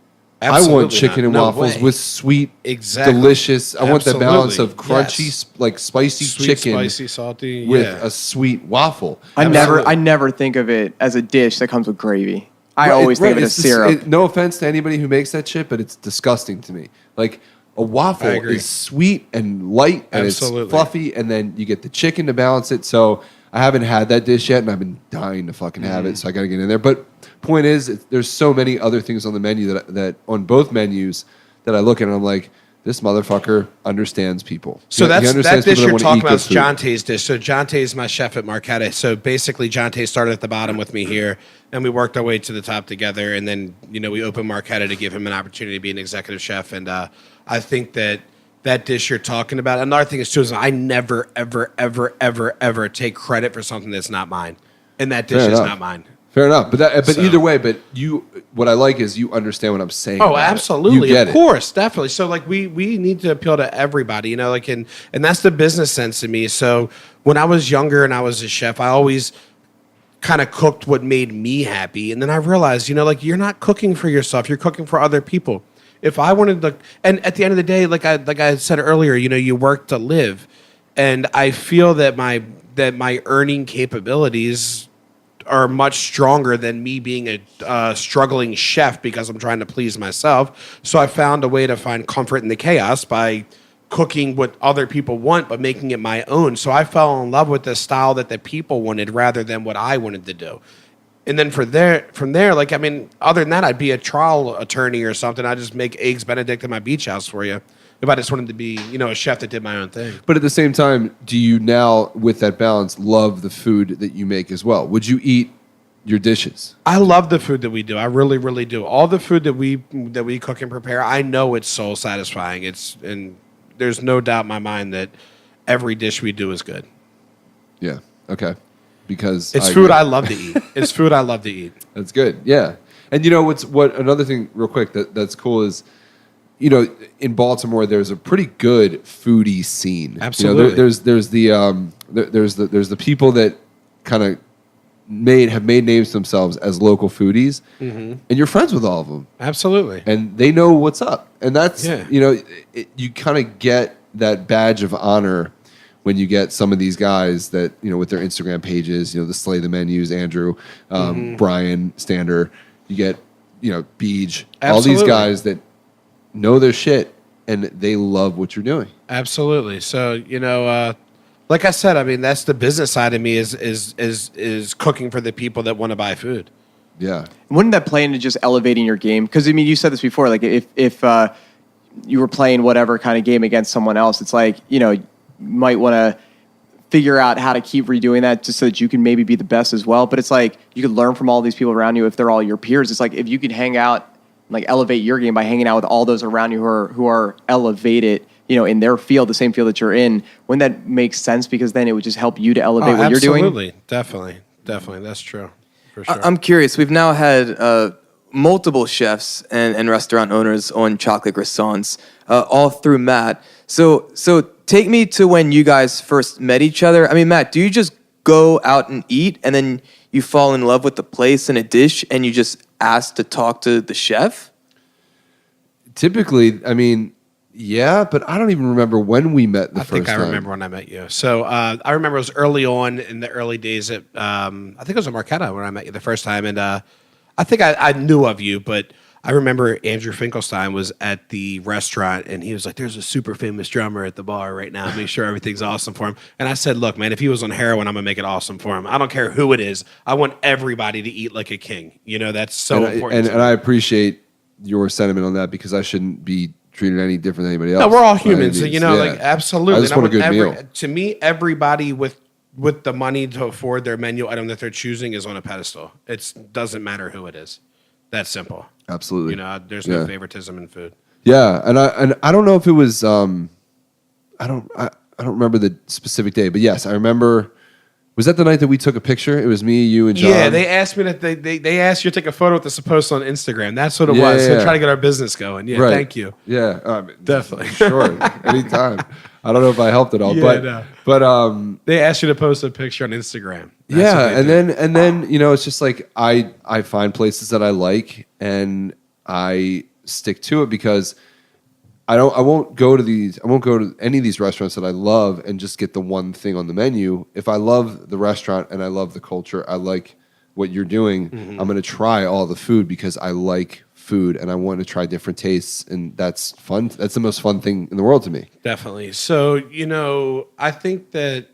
Speaker 3: Absolutely
Speaker 2: I want chicken
Speaker 3: not.
Speaker 2: and
Speaker 3: No
Speaker 2: waffles
Speaker 3: way.
Speaker 2: with sweet,
Speaker 3: Exactly.
Speaker 2: delicious. I want the balance of
Speaker 3: Absolutely.
Speaker 2: crunchy,
Speaker 3: Yes.
Speaker 2: like spicy
Speaker 3: Sweet,
Speaker 2: chicken
Speaker 3: spicy, salty.
Speaker 2: with
Speaker 3: yeah.
Speaker 2: a sweet waffle.
Speaker 1: I
Speaker 3: Absolutely.
Speaker 1: never think of it as a dish that comes with gravy. I always think of it as
Speaker 2: it's
Speaker 1: syrup.
Speaker 2: no offense to anybody who makes that shit, but it's disgusting to me. Like a waffle
Speaker 3: I agree.
Speaker 2: is sweet and light and
Speaker 3: Absolutely.
Speaker 2: it's fluffy, and then you get the chicken to balance it. So I haven't had that dish yet, and I've been dying to fucking have it. So I got to get in there. But point is, there's so many other things on the menu that on both menus that I look at and I'm like, this motherfucker understands people.
Speaker 3: So
Speaker 2: He
Speaker 3: that
Speaker 2: understands
Speaker 3: dish
Speaker 2: people
Speaker 3: you're
Speaker 2: that wanna
Speaker 3: talking
Speaker 2: eat
Speaker 3: about is
Speaker 2: good food.
Speaker 3: Jonte's dish. So Jonte's my chef at Marketa. So basically, Jonte started at the bottom with me here, and we worked our way to the top together. And then we opened Marketa to give him an opportunity to be an executive chef. And I think that dish you're talking about. Another thing is too is I never ever ever ever ever take credit for something that's not mine, and that dish
Speaker 2: Fair
Speaker 3: is
Speaker 2: enough.
Speaker 3: not mine.
Speaker 2: Fair enough, but
Speaker 3: So-
Speaker 2: either way, what I like is you understand what I'm saying.
Speaker 3: Oh,
Speaker 2: about it.
Speaker 3: absolutely.
Speaker 2: You get
Speaker 3: Of
Speaker 2: it.
Speaker 3: course, definitely. So like we need to appeal to everybody, and that's the business sense in me. So when I was younger and I was a chef, I always kind of cooked what made me happy. And then I realized, you're not cooking for yourself, you're cooking for other people. If I wanted to, and at the end of the day, like I said earlier, you work to live. And I feel that my earning capabilities are much stronger than me being a struggling chef because I'm trying to please myself. So I found a way to find comfort in the chaos by cooking what other people want, but making it my own. So I fell in love with the style that the people wanted rather than what I wanted to do. And then from there, other than that, I'd be a trial attorney or something. I'd just make eggs Benedict in my beach house for you. If I just wanted to be, a chef that did my own thing.
Speaker 2: But at the same time, do you now, with that balance, love the food that you make as well? Would you eat your dishes?
Speaker 3: I love the food that we do. I really, really do. All the food that we cook and prepare, I know it's soul satisfying. And there's no doubt in my mind that every dish we do is good.
Speaker 2: Yeah. Okay. Because
Speaker 3: It's
Speaker 2: I
Speaker 3: food
Speaker 2: agree.
Speaker 3: I love to eat. It's food I love to eat.
Speaker 2: That's good. Yeah. And what another thing real quick that's cool is, in Baltimore there's a pretty good foodie scene.
Speaker 3: Absolutely.
Speaker 2: There's the people that kind of have made names for themselves as local foodies, and you're friends with all of them,
Speaker 3: Absolutely.
Speaker 2: and they know what's up, and that's
Speaker 3: Yeah.
Speaker 2: you kind of get that badge of honor when you get some of these guys that with their Instagram pages, the Slay the Menus, Andrew, Brian Stander, you get Beej, all these
Speaker 3: Absolutely.
Speaker 2: guys that know their shit and they love what you're doing.
Speaker 3: Absolutely. So, like I said, I mean, that's the business side of me is cooking for the people that want to buy food.
Speaker 2: Yeah.
Speaker 1: Wouldn't that play into just elevating your game? Because I mean, you said this before. Like if you were playing whatever kind of game against someone else, it's like you might want to figure out how to keep redoing that just so that you can maybe be the best as well. But it's like you could learn from all these people around you if they're all your peers. It's like if you could hang out, like elevate your game by hanging out with all those around you who are elevated, in their field, the same field that you're in. Wouldn't that make sense? Because then it would just help you to elevate what you're doing.
Speaker 3: Absolutely, definitely, that's true. For sure.
Speaker 4: I'm curious. We've now had multiple chefs and restaurant owners on Chocolate Croissants, all through Matt. So take me to when you guys first met each other. I mean, Matt, do you just go out and eat and then you fall in love with the place and a dish and you just ask to talk to the chef?
Speaker 2: Typically, I mean, yeah, but I don't even remember when we met the first time.
Speaker 3: I think I remember when I met you. So I remember it was early on in the early days at, I think it was at Marketa when I met you the first time. And I think I knew of you, but I remember Andrew Finkelstein was at the restaurant and he was like, there's a super famous drummer at the bar right now. Make sure everything's awesome for him. And I said, look, man, if he was on heroin, I'm going to make it awesome for him. I don't care who it is. I want everybody to eat like a king. That's so important.
Speaker 2: And I appreciate your sentiment on that because I shouldn't be treated any different than anybody else.
Speaker 3: No, we're all humans. So, like, absolutely.
Speaker 2: I just want a good meal.
Speaker 3: To me, everybody with the money to afford their menu item that they're choosing is on a pedestal. It doesn't matter who it is. That's simple.
Speaker 2: Absolutely.
Speaker 3: There's no favoritism in food.
Speaker 2: Yeah, and I don't know if it was I don't remember the specific day, but yes, I remember. Was that the night that we took a picture? It was me, you, and John.
Speaker 3: Yeah, they asked me that they asked you to take a photo with this post on Instagram. That's what it was.
Speaker 2: Yeah.
Speaker 3: So try to get our business going. Yeah,
Speaker 2: right.
Speaker 3: Thank you.
Speaker 2: Yeah,
Speaker 3: Definitely.
Speaker 2: Sure, anytime. I don't know if I helped at all, but
Speaker 3: they asked you to post a picture on Instagram.
Speaker 2: That's and then it's just like I find places that I like and I stick to it because I won't go to any of these restaurants that I love and just get the one thing on the menu. If I love the restaurant and I love the culture, I like what you're doing, I'm going to try all the food because I like food and I want to try different tastes, and that's fun. That's the most fun thing in the world to me.
Speaker 3: Definitely. So, I think that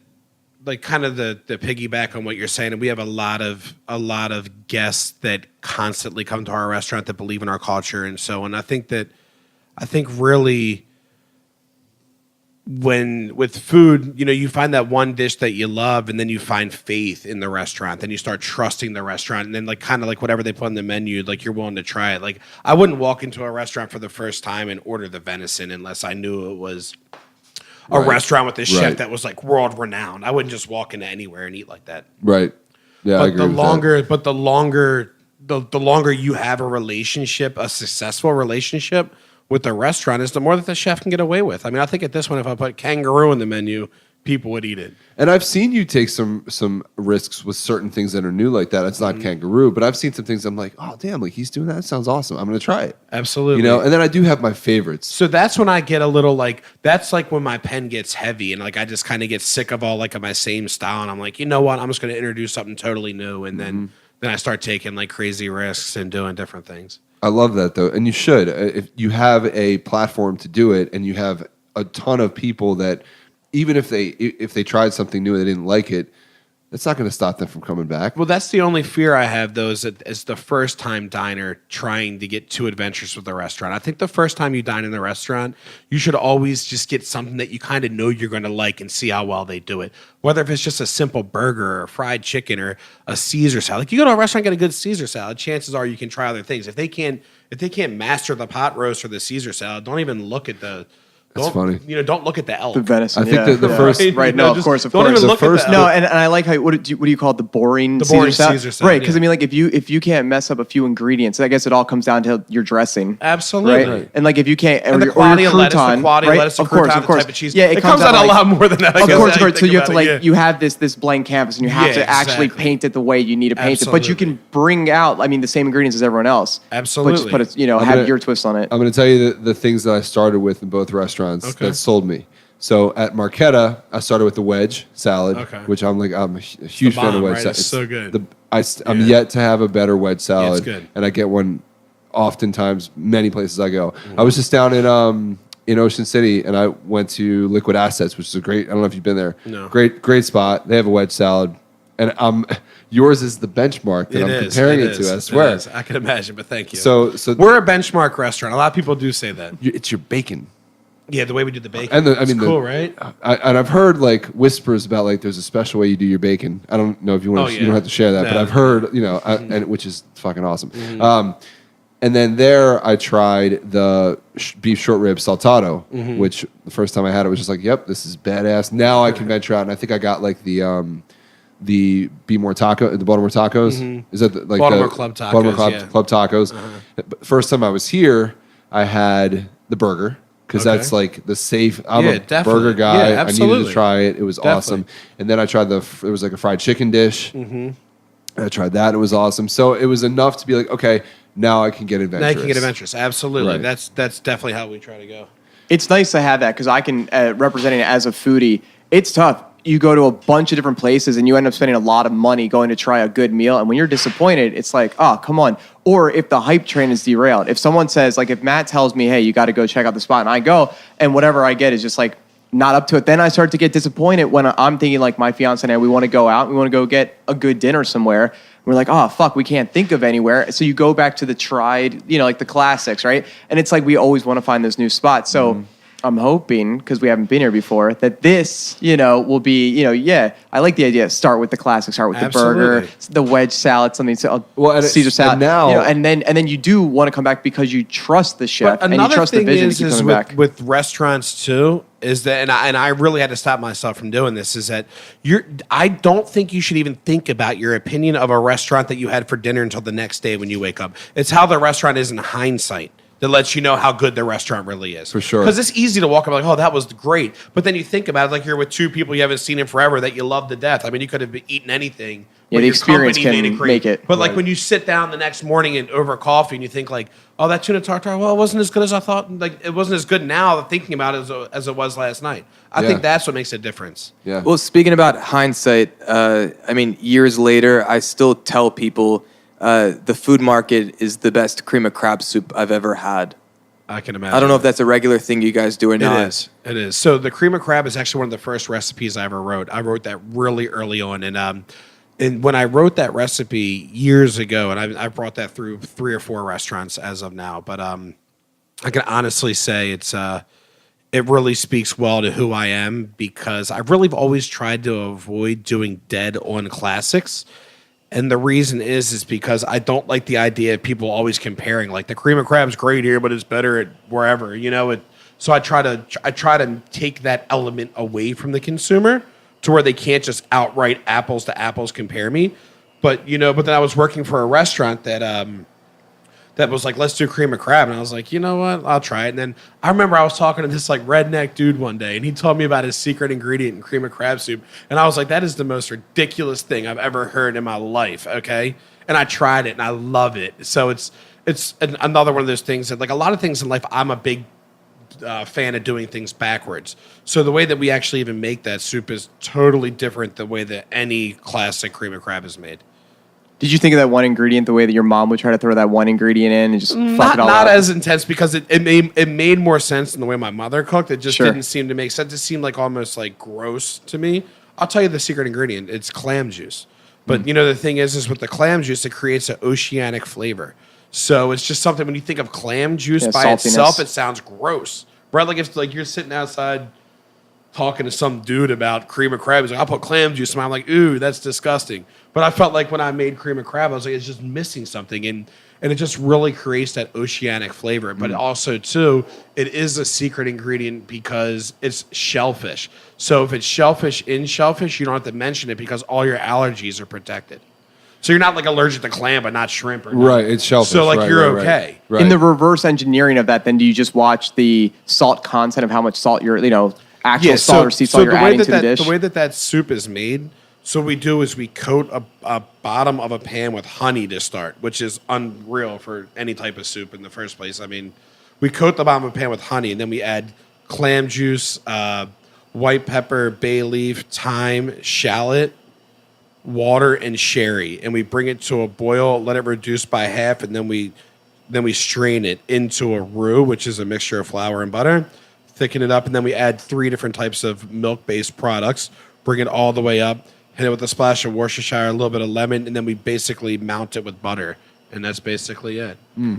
Speaker 3: like kind of the piggyback on what you're saying, and we have a lot of guests that constantly come to our restaurant that believe in our culture and so on. I think really when with food, you find that one dish that you love and then you find faith in the restaurant, then you start trusting the restaurant, and then like kind of like whatever they put on the menu, like you're willing to try it. Like I wouldn't walk into a restaurant for the first time and order the venison unless I knew it was a restaurant with a chef that was like world renowned. I wouldn't just walk into anywhere and eat like that.
Speaker 2: Right. Yeah, I agree with that.
Speaker 3: The longer you have a relationship, a successful relationship with the restaurant, is the more that the chef can get away with. I mean, I think at this one, if I put kangaroo in the menu, people would eat it.
Speaker 2: And I've seen you take some risks with certain things that are new like that. It's not kangaroo, but I've seen some things I'm like, oh, damn, like he's doing that. That sounds awesome. I'm going to try it.
Speaker 3: Absolutely.
Speaker 2: And then I do have my favorites.
Speaker 3: So that's when I get a little like, that's like when my pen gets heavy and like I just kind of get sick of all like of my same style. And I'm like, you know what? I'm just going to introduce something totally new. And then I start taking like crazy risks and doing different things.
Speaker 2: I love that though. And you should. If you have a platform to do it and you have a ton of people that even if they tried something new and they didn't like it, it's not going to stop them from coming back.
Speaker 3: Well, that's the only fear I have, though, is that as the first-time diner trying to get too adventurous with the restaurant. I think the first time you dine in the restaurant, you should always just get something that you kind of know you're going to like and see how well they do it. Whether if it's just a simple burger or fried chicken or a Caesar salad. Like you go to a restaurant and get a good Caesar salad, chances are you can try other things. If they can't master the pot roast or the Caesar salad, don't even look at the...
Speaker 2: That's funny.
Speaker 3: Don't look at the elk.
Speaker 1: The venison.
Speaker 2: I think the first
Speaker 1: right. No, of course.
Speaker 3: Don't even look at the
Speaker 1: no. And I like how what do you call it? The boring Caesar salad. Right. Because I mean, like if you can't mess up a few ingredients, I guess it all comes down to your dressing.
Speaker 3: Absolutely.
Speaker 1: Right. And like if you can't,
Speaker 3: and the quality of lettuce, the quality of lettuce, of course, the type of cheese.
Speaker 1: Yeah,
Speaker 3: it comes out a lot more than that.
Speaker 1: Of course. So you have to you have this blank canvas, and you have to actually paint it the way you need to paint it. But you can bring out, the same ingredients as everyone else.
Speaker 3: Absolutely.
Speaker 1: But just put it, have your twist on it.
Speaker 2: I'm going to tell you the things that I started with in both restaurants that sold me. So at Marketa, I started with the wedge salad, which I'm a huge fan of wedge salad.
Speaker 3: It's so good.
Speaker 2: I'm yet to have a better wedge salad,
Speaker 3: it's good.
Speaker 2: And I get one oftentimes many places I go. I was just down in in Ocean City, and I went to Liquid Assets, which is a great. I don't know if you've been there.
Speaker 3: No.
Speaker 2: Great spot. They have a wedge salad, and yours is the benchmark that I'm comparing it to. I swear.
Speaker 3: It is. I can imagine, but thank you.
Speaker 2: So
Speaker 3: we're a benchmark restaurant. A lot of people do say that.
Speaker 2: it's your bacon.
Speaker 3: Yeah, the way we do the bacon.
Speaker 2: And
Speaker 3: It's cool, right?
Speaker 2: And I've heard like whispers about like there's a special way you do your bacon. I don't know if you want. You don't have to share that, but I've heard and which is fucking awesome. And then there I tried the beef short rib saltado, which the first time I had it was just like, yep, this is badass. Now I can venture out, and I think I got like the Baltimore tacos. Is that like
Speaker 3: Baltimore
Speaker 2: the
Speaker 3: Club tacos?
Speaker 2: Baltimore Club tacos. But first time I was here, I had the burger. Because that's like the safe. I'm a burger guy. I needed to try it. It was awesome. And then I tried there was like a fried chicken dish. I tried that. It was awesome. So it was enough to be like, okay, now I can get adventurous.
Speaker 3: Now you can get adventurous. Absolutely.
Speaker 2: Right.
Speaker 3: That's definitely how we try to go.
Speaker 1: It's nice to have that because I can, representing it as a foodie, it's tough. You go to a bunch of different places and you end up spending a lot of money going to try a good meal. And when you're disappointed, it's like, oh, come on. Or if the hype train is derailed, if someone says, like, if Matt tells me, hey, you got to go check out the spot, and I go, and whatever I get is just like not up to it, then I start to get disappointed when I'm thinking, like, my fiance and I, we want to go out, we want to go get a good dinner somewhere. We're like, oh, fuck, we can't think of anywhere. So you go back to the tried, like the classics, right? And it's like we always want to find those new spots. So I'm hoping, because we haven't been here before, that this, will be, I like the idea. Start with the classics. Start with the burger, the wedge salad, something. Caesar salad.
Speaker 2: And now,
Speaker 1: and then you do want to come back because you trust the chef and you trust the vision to keep coming back.
Speaker 3: With restaurants too, is that, and I really had to stop myself from doing this, is that I don't think you should even think about your opinion of a restaurant that you had for dinner until the next day when you wake up. It's how the restaurant is in hindsight that lets you know how good the restaurant really is.
Speaker 2: For sure.
Speaker 3: Because it's easy to walk up like, oh, that was great. But then you think about it like you're with two people you haven't seen in forever that you love to death. I mean, you could have eaten anything.
Speaker 1: Yeah, the experience can make it.
Speaker 3: But like when you sit down the next morning and over coffee and you think like, oh, that tuna tartare, well, it wasn't as good as I thought. Like it wasn't as good now thinking about it as it was last night. I think that's what makes a difference.
Speaker 2: Yeah.
Speaker 4: Well, speaking about hindsight, years later, I still tell people the food market is the best cream of crab soup I've ever had.
Speaker 3: I can imagine.
Speaker 4: I don't know if that's a regular thing you guys do or not.
Speaker 3: It is. So the cream of crab is actually one of the first recipes I ever wrote. I wrote that really early on, and when I wrote that recipe years ago, and I brought that through 3 or 4 restaurants as of now, but I can honestly say it really speaks well to who I am because I really have always tried to avoid doing dead-on classics. And the reason is because I don't like the idea of people always comparing, like the cream of crab's great here, but it's better at wherever, So I try to take that element away from the consumer to where they can't just outright apples to apples compare me. But then I was working for a restaurant that was like, let's do cream of crab. And I was like, you know what? I'll try it. And then I remember I was talking to this like redneck dude one day and he told me about his secret ingredient in cream of crab soup. And I was like, that is the most ridiculous thing I've ever heard in my life. Okay. And I tried it and I love it. So it's another one of those things that like a lot of things in life, I'm a big fan of doing things backwards. So the way that we actually even make that soup is totally different the way that any classic cream of crab is made.
Speaker 1: Did you think of that one ingredient the way that your mom would try to throw that one ingredient in and just fuck it all up?
Speaker 3: Not as intense because it made more sense than the way my mother cooked. It just didn't seem to make sense. It seemed like almost like gross to me. I'll tell you the secret ingredient. It's clam juice. But the thing is with the clam juice, it creates an oceanic flavor. So it's just something when you think of clam juice by
Speaker 1: saltiness.
Speaker 3: itself, it sounds gross. Right? Like if you're sitting outside talking to some dude about cream of crab. He's like, I'll put clam juice in mine. I'm like, ooh, that's disgusting. But I felt like when I made cream of crab, I was like, it's just missing something. And it just really creates that oceanic flavor. But also, too, it is a secret ingredient because it's shellfish. So if it's shellfish in shellfish, you don't have to mention it because all your allergies are protected. So you're not like allergic to clam, but not shrimp. Or
Speaker 2: right, it's shellfish.
Speaker 3: So like you're okay.
Speaker 2: Right.
Speaker 1: In the reverse engineering of that, then do you just watch the salt content of how much salt you're, actual salt or sea salt you're adding to the dish?
Speaker 3: The way that soup is made, so what we do is we coat a bottom of a pan with honey to start, which is unreal for any type of soup in the first place. I mean, we coat the bottom of a pan with honey, and then we add clam juice, white pepper, bay leaf, thyme, shallot, water, and sherry, and we bring it to a boil, let it reduce by half, and then we strain it into a roux, which is a mixture of flour and butter. thicken it up, and then we add 3 different types of milk-based products, bring it all the way up, hit it with a splash of Worcestershire, a little bit of lemon, and then we basically mount it with butter. And that's basically it.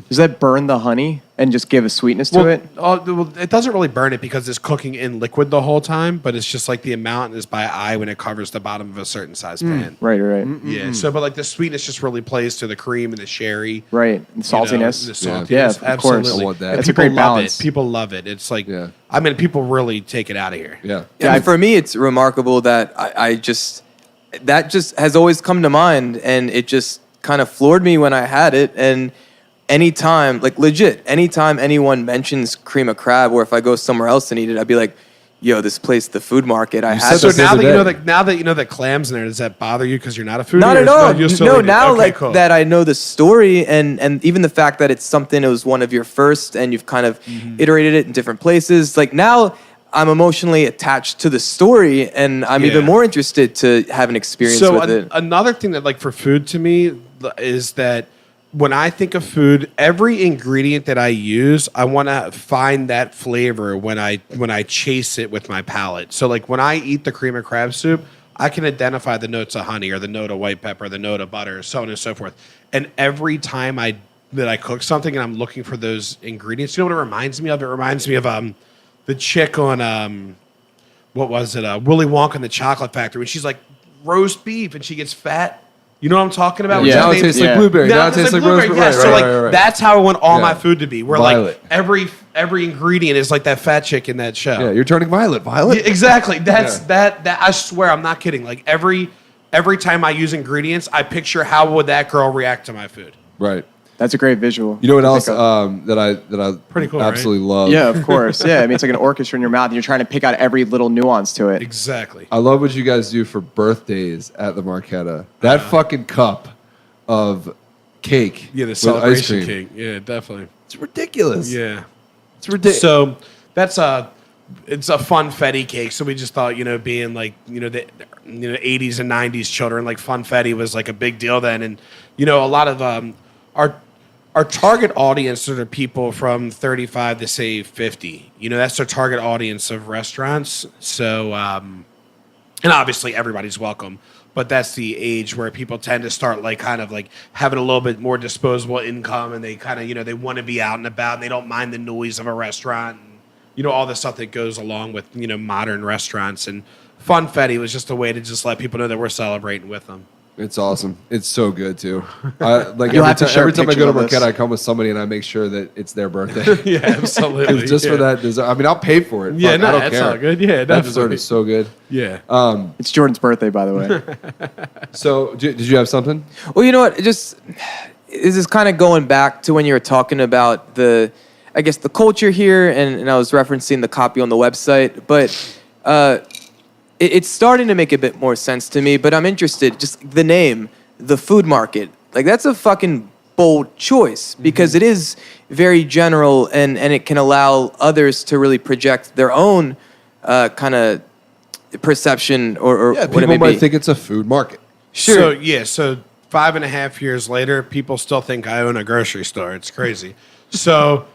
Speaker 1: Does that burn the honey and just give a sweetness to it?
Speaker 3: It doesn't really burn it because it's cooking in liquid the whole time, but it's just like the amount is by eye when it covers the bottom of a certain size pan.
Speaker 1: Right.
Speaker 3: Yeah. So, but like the sweetness just really plays to the cream and the sherry.
Speaker 1: Right. And saltiness.
Speaker 3: The saltiness.
Speaker 1: Yeah, of
Speaker 3: absolutely.
Speaker 1: course.
Speaker 2: I want that.
Speaker 3: And
Speaker 1: That's a
Speaker 3: people
Speaker 1: great
Speaker 3: love
Speaker 1: balance.
Speaker 3: it. People love it. It's like, I mean, people really take it out of here.
Speaker 2: Yeah.
Speaker 4: Yeah, for me, it's remarkable that that just has always come to mind, and it just kind of floored me when I had it. And anytime anyone mentions cream of crab, or if I go somewhere else and eat it, I'd be like, yo, this place, the food market, I had
Speaker 3: So
Speaker 4: this.
Speaker 3: now that you know that clams in there, does that bother you because you're not a foodie?
Speaker 4: Not at all. No, now
Speaker 3: cool.
Speaker 4: that I know the story and even the fact that it's something that was one of your first and you've kind of iterated it in different places. Like now I'm emotionally attached to the story and I'm even more interested to have an experience with it.
Speaker 3: Another thing that like for food to me is that when I think of food, every ingredient that I use, I want to find that flavor when I chase it with my palate. So like when I eat the cream of crab soup, I can identify the notes of honey or the note of white pepper, the note of butter, so on and so forth. And every time that I cook something and I'm looking for those ingredients, you know what it reminds me of? It reminds me of the chick on what was it? Willy Wonka and the Chocolate Factory when she's like roast beef and she gets fat. You know what I'm talking about?
Speaker 2: Yeah. Now it tastes like blueberry. Now it tastes like
Speaker 3: blueberry.
Speaker 2: raspberry.
Speaker 3: Yeah,
Speaker 2: Right.
Speaker 3: That's how I want all my food to be. Where
Speaker 2: Violet.
Speaker 3: like every ingredient is like that fat chick in that show.
Speaker 2: Yeah, you're turning violet. Violet?
Speaker 3: Yeah, exactly. That's that. I swear, I'm not kidding. Like every time I use ingredients, I picture how would that girl react to my food.
Speaker 2: Right.
Speaker 1: That's a great visual.
Speaker 2: You know what else that I
Speaker 3: Pretty cool,
Speaker 2: absolutely
Speaker 3: right?
Speaker 2: love?
Speaker 1: Yeah, of course. Yeah, I mean, it's like an orchestra in your mouth, and you're trying to pick out every little nuance to it.
Speaker 3: Exactly.
Speaker 2: I love what you guys do for birthdays at the Marketa. That fucking cup of cake.
Speaker 3: Yeah, the
Speaker 2: with
Speaker 3: celebration
Speaker 2: ice cream.
Speaker 3: cake. Yeah, definitely.
Speaker 2: It's ridiculous.
Speaker 3: Yeah.
Speaker 2: It's ridiculous.
Speaker 3: So that's it's a funfetti cake. So we just thought, being like, the 80s and 90s children, like funfetti was like a big deal then. And, a lot of our target audience are the people from 35 to say 50. That's their target audience of restaurants. So, and obviously everybody's welcome. But that's the age where people tend to start like kind of like having a little bit more disposable income and they kind of, they want to be out and about and they don't mind the noise of a restaurant and, all the stuff that goes along with, modern restaurants. And funfetti was just a way to just let people know that we're celebrating with them.
Speaker 2: It's awesome. It's so good too. Like
Speaker 1: You'll have to share
Speaker 2: every time I go to
Speaker 1: pictures of
Speaker 2: Marketa,
Speaker 1: this.
Speaker 2: I come with somebody and I make sure that it's their birthday.
Speaker 3: Yeah, absolutely.
Speaker 2: Just for that dessert. I mean, I'll pay for it.
Speaker 3: Yeah,
Speaker 2: Fuck,
Speaker 3: no,
Speaker 2: I don't
Speaker 3: that's
Speaker 2: care.
Speaker 3: all good. Yeah,
Speaker 2: that dessert is so good.
Speaker 3: Yeah.
Speaker 1: It's Jordan's birthday, by the way.
Speaker 2: So, did you have something?
Speaker 4: Well, you know what? This is kind of going back to when you were talking about the culture here, and I was referencing the copy on the website, but it's starting to make a bit more sense to me, but I'm interested, just the name, the food market. Like, that's a fucking bold choice because it is very general and it can allow others to really project their own kind of perception or
Speaker 2: Yeah,
Speaker 4: what it
Speaker 2: people
Speaker 4: may
Speaker 2: might
Speaker 4: be.
Speaker 2: think it's a food market.
Speaker 4: Sure.
Speaker 3: So 5.5 years later, people still think I own a grocery store. It's crazy. So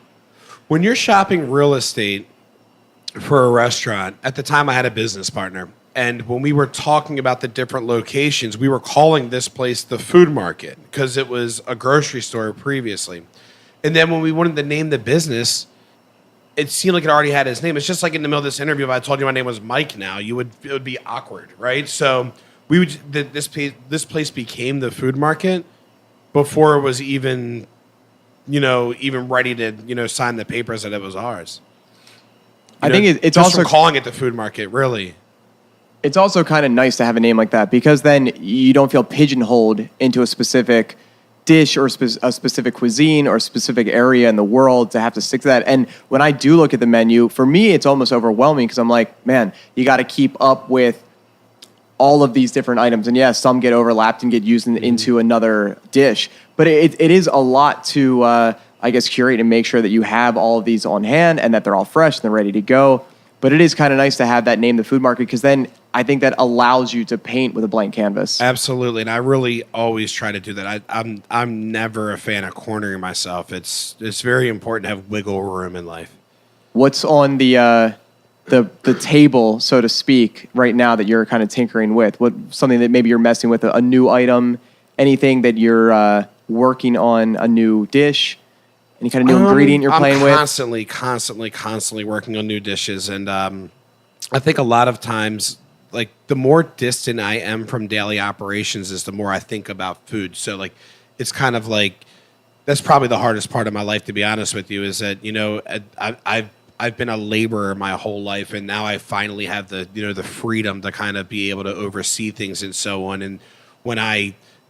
Speaker 3: when you're shopping real estate for a restaurant, at the time I had a business partner. And when we were talking about the different locations, we were calling this place the food market because it was a grocery store previously. And then when we wanted to name the business, it seemed like it already had his name. It's just like in the middle of this interview, if I told you my name was Mike now, it would be awkward, right? So this place became the food market before it was even ready to sign the papers that it was ours.
Speaker 1: I think it's
Speaker 3: just
Speaker 1: also
Speaker 3: from calling it the food market, really.
Speaker 1: It's also kind of nice to have a name like that because then you don't feel pigeonholed into a specific dish or a specific cuisine or a specific area in the world to have to stick to that. And when I do look at the menu, for me, it's almost overwhelming because I'm like, man, you got to keep up with all of these different items. And yeah, some get overlapped and get used into another dish. But it is a lot to, curate and make sure that you have all of these on hand and that they're all fresh and they're ready to go. But it is kind of nice to have that name, the food market, because then I think that allows you to paint with a blank canvas.
Speaker 3: Absolutely, and I really always try to do that. I'm never a fan of cornering myself. It's very important to have wiggle room in life.
Speaker 1: what's on the table, so to speak, right now that you're kind of tinkering with? What something that maybe you're messing with, a new item, anything that you're working on, a new dish, any kind of new ingredient you're playing with?
Speaker 3: I'm constantly working on new dishes, and I think a lot of times, like the more distant I am from daily operations, is the more I think about food. So like, it's kind of like that's probably the hardest part of my life, to be honest with you, is that I've been a laborer my whole life, and now I finally have the freedom to kind of be able to oversee things and so on. And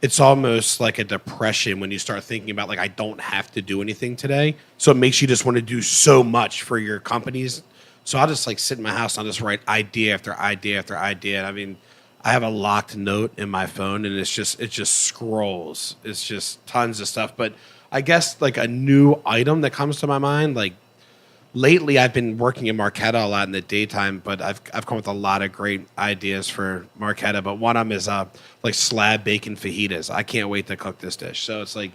Speaker 3: it's almost like a depression when you start thinking about like I don't have to do anything today, so it makes you just want to do so much for your companies. So I'll just like sit in my house and I'll just write idea after idea after idea. And I mean, I have a locked note in my phone, and it just scrolls. It's just tons of stuff. But I guess like a new item that comes to my mind, like lately I've been working in Marketa a lot in the daytime, but I've come with a lot of great ideas for Marketa. But one of them is like slab bacon fajitas. I can't wait to cook this dish. So it's like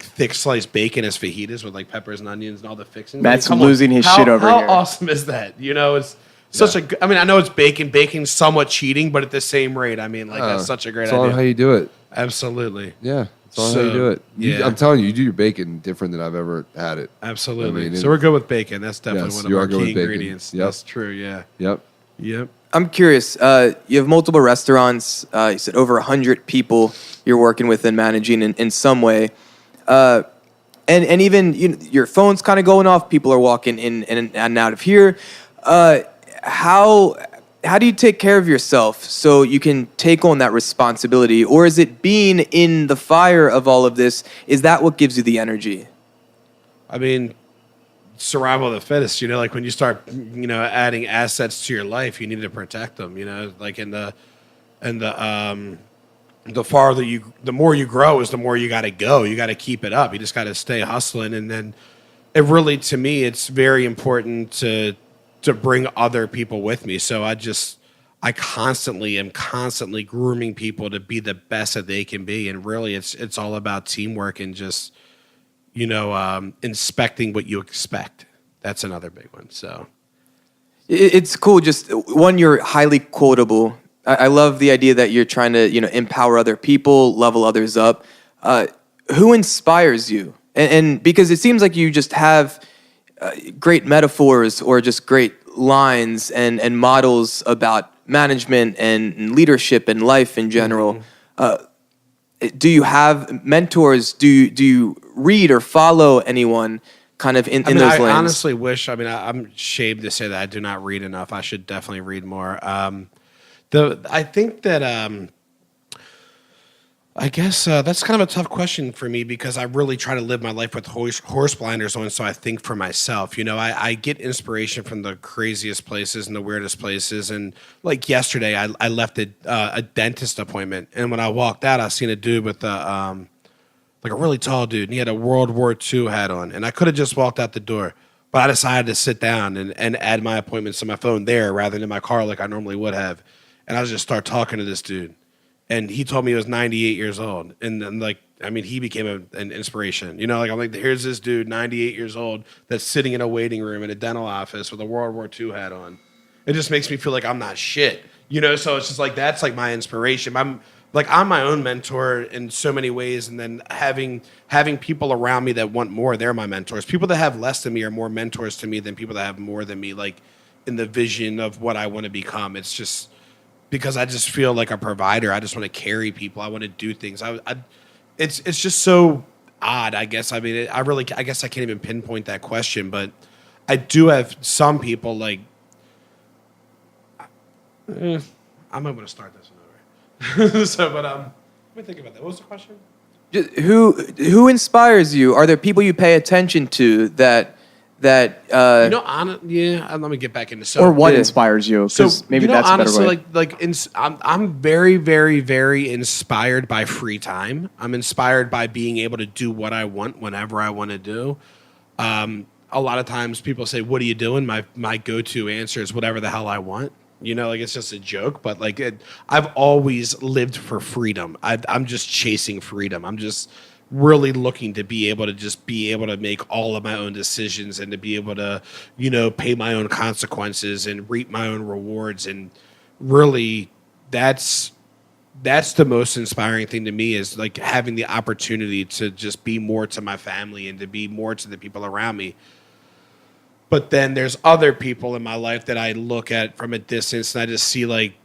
Speaker 3: thick sliced bacon as fajitas with like peppers and onions and all the fixings.
Speaker 1: Matt's
Speaker 3: Like,
Speaker 1: losing his shit over
Speaker 3: how
Speaker 1: here.
Speaker 3: How awesome is that? You know, it's such a. I mean, I know it's bacon. Bacon's somewhat cheating, but at the same rate, I mean, like that's such a great
Speaker 2: It's all
Speaker 3: idea.
Speaker 2: how you do it.
Speaker 3: Absolutely.
Speaker 2: Yeah, it's all how you do it.
Speaker 3: Yeah.
Speaker 2: I'm telling you, you do your bacon different than I've ever had it.
Speaker 3: Absolutely.
Speaker 2: I mean,
Speaker 3: So we're good with bacon. That's definitely
Speaker 2: Yes,
Speaker 3: one
Speaker 2: you
Speaker 3: of
Speaker 2: are
Speaker 3: our
Speaker 2: good
Speaker 3: key
Speaker 2: with bacon.
Speaker 3: ingredients.
Speaker 2: Yep.
Speaker 3: That's true. Yeah.
Speaker 2: Yep.
Speaker 3: Yep.
Speaker 4: I'm curious. You have multiple restaurants. You said over 100 people you're working with and managing in some way. And even your phone's kind of going off. People are walking in and out of here. How do you take care of yourself so you can take on that responsibility? Or is it being in the fire of all of this? Is that what gives you the energy?
Speaker 3: I mean, survival of the fittest. Like when you start, adding assets to your life, you need to protect them. Like the more you grow is the more you got to go. You got to keep it up. You just got to stay hustling. And then it really, to me, it's very important to bring other people with me. So I am constantly grooming people to be the best that they can be. And really it's all about teamwork and just, inspecting what you expect. That's another big one. So
Speaker 4: It's cool. Just one, you're highly quotable. I love the idea that you're trying to, empower other people, level others up. Who inspires you? And because it seems like you just have great metaphors or just great lines and models about management and leadership and life in general. Do you have mentors? Do you read or follow anyone kind of in those lanes?
Speaker 3: I honestly wish. I'm ashamed to say that I do not read enough. I should definitely read more. I think that I guess that's kind of a tough question for me because I really try to live my life with horse blinders on, so I think for myself. I get inspiration from the craziest places and the weirdest places. And like yesterday, I left a dentist appointment, and when I walked out, I seen a dude with like a really tall dude, and he had a World War II hat on, and I could have just walked out the door, but I decided to sit down and add my appointments to my phone there rather than in my car like I normally would have, and I just start talking to this dude. And he told me he was 98 years old. And then, he became an inspiration. I'm like, here's this dude, 98 years old, that's sitting in a waiting room in a dental office with a World War II hat on. It just makes me feel like I'm not shit. So it's just like, that's like my inspiration. I'm my own mentor in so many ways. And then having people around me that want more, they're my mentors. People that have less than me are more mentors to me than people that have more than me, like in the vision of what I want to become. It's just... because I just feel like a provider. I just want to carry people. I want to do things. It's just so odd, I guess. I guess I can't even pinpoint that question, but I do have some people like, I'm able to start this one over. Let me think about that. What was the question?
Speaker 4: Who inspires you? Are there people you pay attention to that let me get back into
Speaker 1: Or what inspires you? Because maybe that's
Speaker 3: honestly,
Speaker 1: a better way.
Speaker 3: I'm very, very, very inspired by free time. I'm inspired by being able to do what I want whenever I want to do. A lot of times people say, "What are you doing?" My go-to answer is whatever the hell I want. It's just a joke, but I've always lived for freedom. I'm just chasing freedom. I'm just really looking to be able to make all of my own decisions and to be able to, pay my own consequences and reap my own rewards. And really, that's the most inspiring thing to me, is like having the opportunity to just be more to my family and to be more to the people around me. But then there's other people in my life that I look at from a distance, and I just see like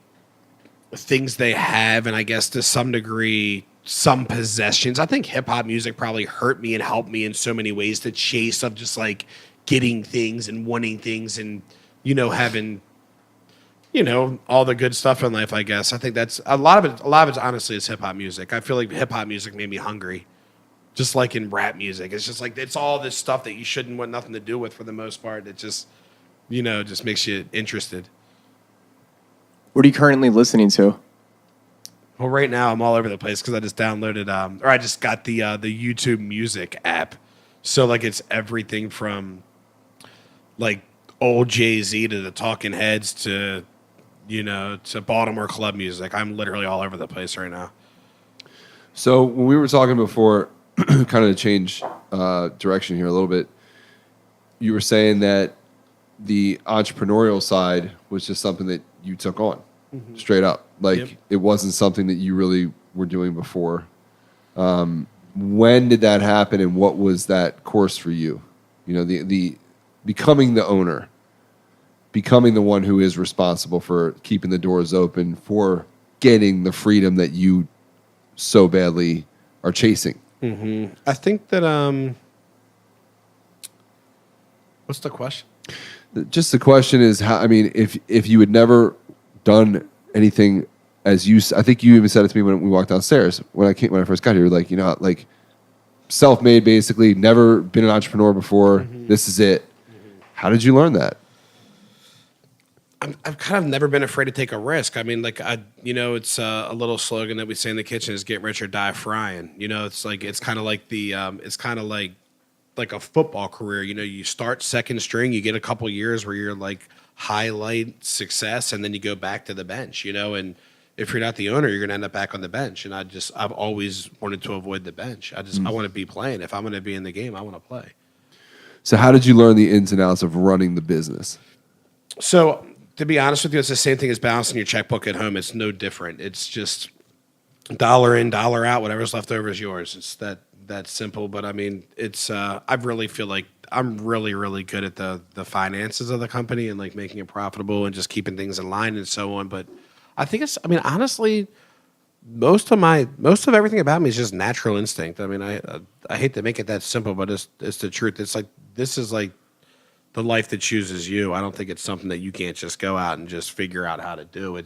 Speaker 3: things they have, and I guess to some degree, some possessions. I think hip hop music probably hurt me and helped me in so many ways. The chase of just like getting things and wanting things and, having, all the good stuff in life, I guess. I think that's a lot of it. A lot of it honestly is hip hop music. I feel like hip hop music made me hungry. Just like in rap music. It's just like, it's all this stuff that you shouldn't want nothing to do with for the most part. It just, just makes you interested.
Speaker 1: What are you currently listening to?
Speaker 3: Well, right now I'm all over the place because I just downloaded, or I just got the YouTube Music app. So like it's everything from like old Jay-Z to the Talking Heads to, to Baltimore club music. I'm literally all over the place right now.
Speaker 2: So when we were talking before, kind of to change direction here a little bit, you were saying that the entrepreneurial side was just something that you took on, straight up. Like,
Speaker 3: Yep.
Speaker 2: It wasn't something that you really were doing before. When did that happen, and what was that course for you? The becoming the owner, becoming the one who is responsible for keeping the doors open, for getting the freedom that you so badly are chasing.
Speaker 3: I think that, what's the question?
Speaker 2: Just the question is how. I mean, if you had never done anything, I think you even said it to me when we walked downstairs when I first got here. Like, like self-made, basically, never been an entrepreneur before. This is it. How did you learn that?
Speaker 3: I've kind of never been afraid to take a risk. I mean, like it's a little slogan that we say in the kitchen is "Get rich or die frying." It's kind of like like a football career. You start second string, you get a couple years where you're like highlight success, and then you go back to the bench. And if you're not the owner, you're gonna end up back on the bench. And I've always wanted to avoid the bench. I want to be playing. If I'm gonna be in the game, I want to play.
Speaker 2: So how did you learn the ins and outs of running the business?
Speaker 3: So, to be honest with you, it's the same thing as balancing your checkbook at home. It's no different. It's just dollar in, dollar out. Whatever's left over is yours. It's that simple. But I mean, it's I really feel like I'm really, really good at the finances of the company and like making it profitable and just keeping things in line and so on. But I think honestly, most of everything about me is just natural instinct. I mean, I hate to make it that simple, but it's the truth. It's like, this is like the life that chooses you. I don't think it's something that you can't just go out and just figure out how to do.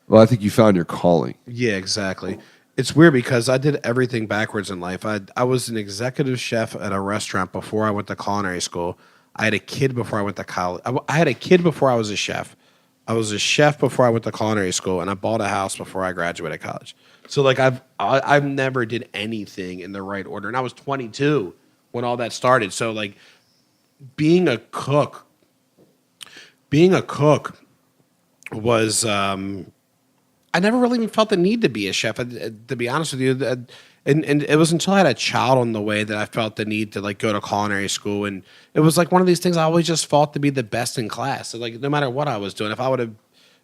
Speaker 2: Well, I think you found your calling.
Speaker 3: Yeah, exactly. It's weird because I did everything backwards in life. I was an executive chef at a restaurant before I went to culinary school. I had a kid before I went to college. I had a kid before I was a chef. I was a chef before I went to culinary school, and I bought a house before I graduated college. So like I've never did anything in the right order, and I was 22 when all that started. So like being a cook was I never really even felt the need to be a chef, to be honest with you. And it was until I had a child on the way that I felt the need to like go to culinary school. And it was like one of these things I always just fought to be the best in class. So like no matter what I was doing, if I would have,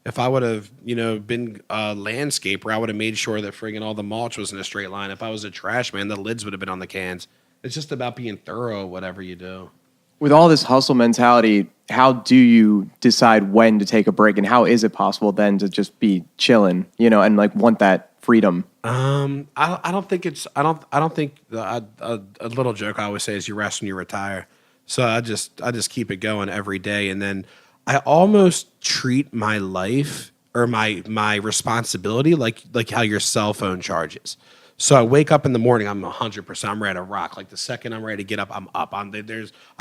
Speaker 3: been a landscaper, I would have made sure that friggin' all the mulch was in a straight line. If I was a trash man, the lids would have been on the cans. It's just about being thorough at whatever you do.
Speaker 1: With all this hustle mentality, how do you decide when to take a break, and how is it possible then to just be chilling, and like want that freedom?
Speaker 3: I don't think a little joke I always say is you rest when you retire. So I just keep it going every day, and then I almost treat my life or my responsibility like how your cell phone charges. So I wake up in the morning, I'm 100%, I'm ready to rock. Like the second I'm ready to get up, I'm up. I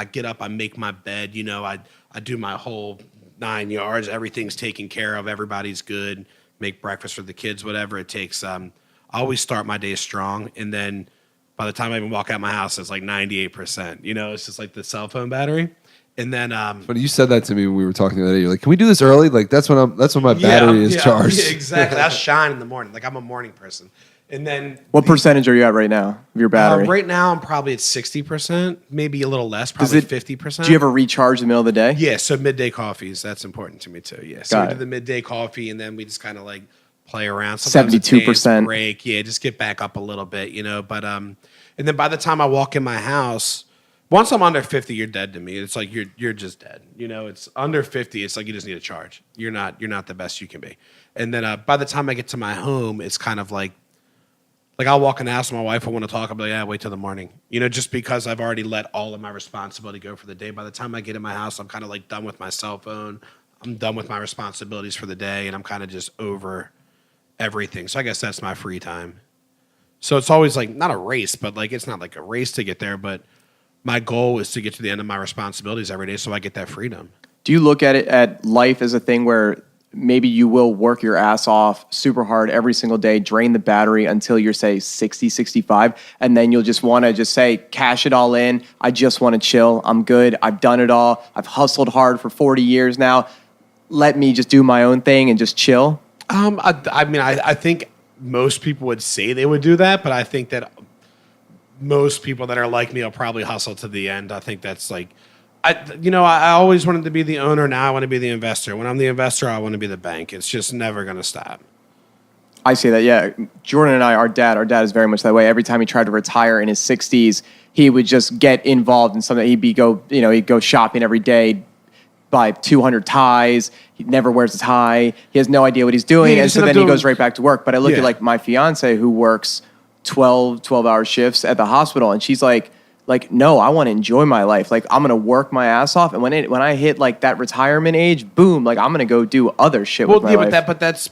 Speaker 3: get up, I make my bed, I do my whole 9 yards. Everything's taken care of. Everybody's good. Make breakfast for the kids, whatever it takes. I always start my day strong, and then by the time I even walk out my house, it's like 98%. It's just like the cell phone battery. And then,
Speaker 2: But you said that to me when we were talking the other day. You're like, "Can we do this early?" Like that's when my battery is charged.
Speaker 3: Yeah, exactly. I shine in the morning. Like I'm a morning person. And then
Speaker 1: What percentage are you at right now of your battery?
Speaker 3: right now I'm probably at 60%, maybe a little less, probably 50%.
Speaker 1: Do you ever recharge in the middle of the day?
Speaker 3: Yeah, so midday coffees, that's important to me too. Yeah, so
Speaker 1: Got
Speaker 3: we
Speaker 1: it.
Speaker 3: do the midday coffee, and then we just kind of like play around. Sometimes
Speaker 1: 72%.
Speaker 3: break, yeah, just get back up a little bit, But and then by the time I walk in my house, once I'm under 50, you're dead to me. It's like you're just dead. It's under 50. It's like you just need a charge. You're not the best you can be. And then by the time I get to my home, it's kind of like I'll walk in the house and my wife will want to talk. I'll be like, yeah, wait till the morning. Just because I've already let all of my responsibility go for the day. By the time I get in my house, I'm kind of like done with my cell phone. I'm done with my responsibilities for the day, and I'm kind of just over everything. So I guess that's my free time. So it's always like not a race, but like it's not like a race to get there. But my goal is to get to the end of my responsibilities every day so I get that freedom.
Speaker 1: Do you look at life as a thing where maybe you will work your ass off super hard every single day, drain the battery until you're, say, 60, 65, and then you'll just want to just say, cash it all in. I just want to chill. I'm good. I've done it all. I've hustled hard for 40 years now. Let me just do my own thing and just chill?
Speaker 3: I think most people would say they would do that, but I think that most people that are like me will probably hustle to the end. I think that's like, I always wanted to be the owner. Now I want to be the investor. When I'm the investor, I want to be the bank. It's just never going to stop.
Speaker 1: I see that, yeah. Jordan and our dad is very much that way. Every time he tried to retire in his 60s, he would just get involved in something. He'd go shopping every day, buy 200 ties. He never wears a tie. He has no idea what he's doing.
Speaker 3: Yeah,
Speaker 1: and so then he goes right back to work. But I look at like my fiance who works 12-hour shifts at the hospital, and she's like, no, I want to enjoy my life. Like, I'm going to work my ass off. And when I hit like that retirement age, boom, like I'm going to go do other shit with my life.
Speaker 3: But it's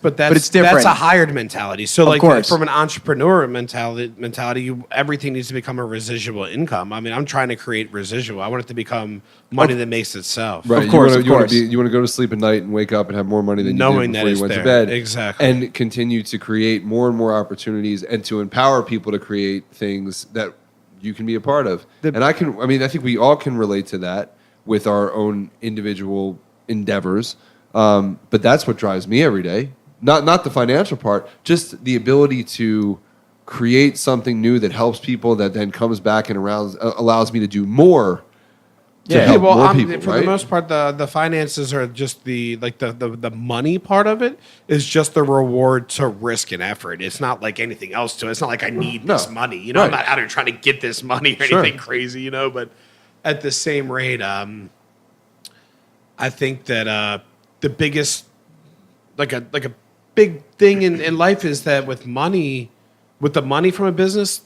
Speaker 3: different. That's a hired mentality. So like from an entrepreneur mentality, everything needs to become a residual income. I mean, I'm trying to create residual. I want it to become money that makes itself.
Speaker 2: Right.
Speaker 1: Of course.
Speaker 2: You want to go to sleep at night and wake up and have more money than you did before you went to bed.
Speaker 3: Exactly.
Speaker 2: And continue to create more and more opportunities and to empower people to create things that you can be a part of. I think we all can relate to that with our own individual endeavors. But that's what drives me every day. Not the financial part, just the ability to create something new that helps people that then comes back and allows me to do more. For
Speaker 3: the most part, the finances are just the money part of it is just the reward to risk and effort. It's not like anything else to it. It's not like I need this money. Right. I'm not out here trying to get this money or anything crazy, But at the same rate, I think that the biggest like a big thing in life is that with the money from a business,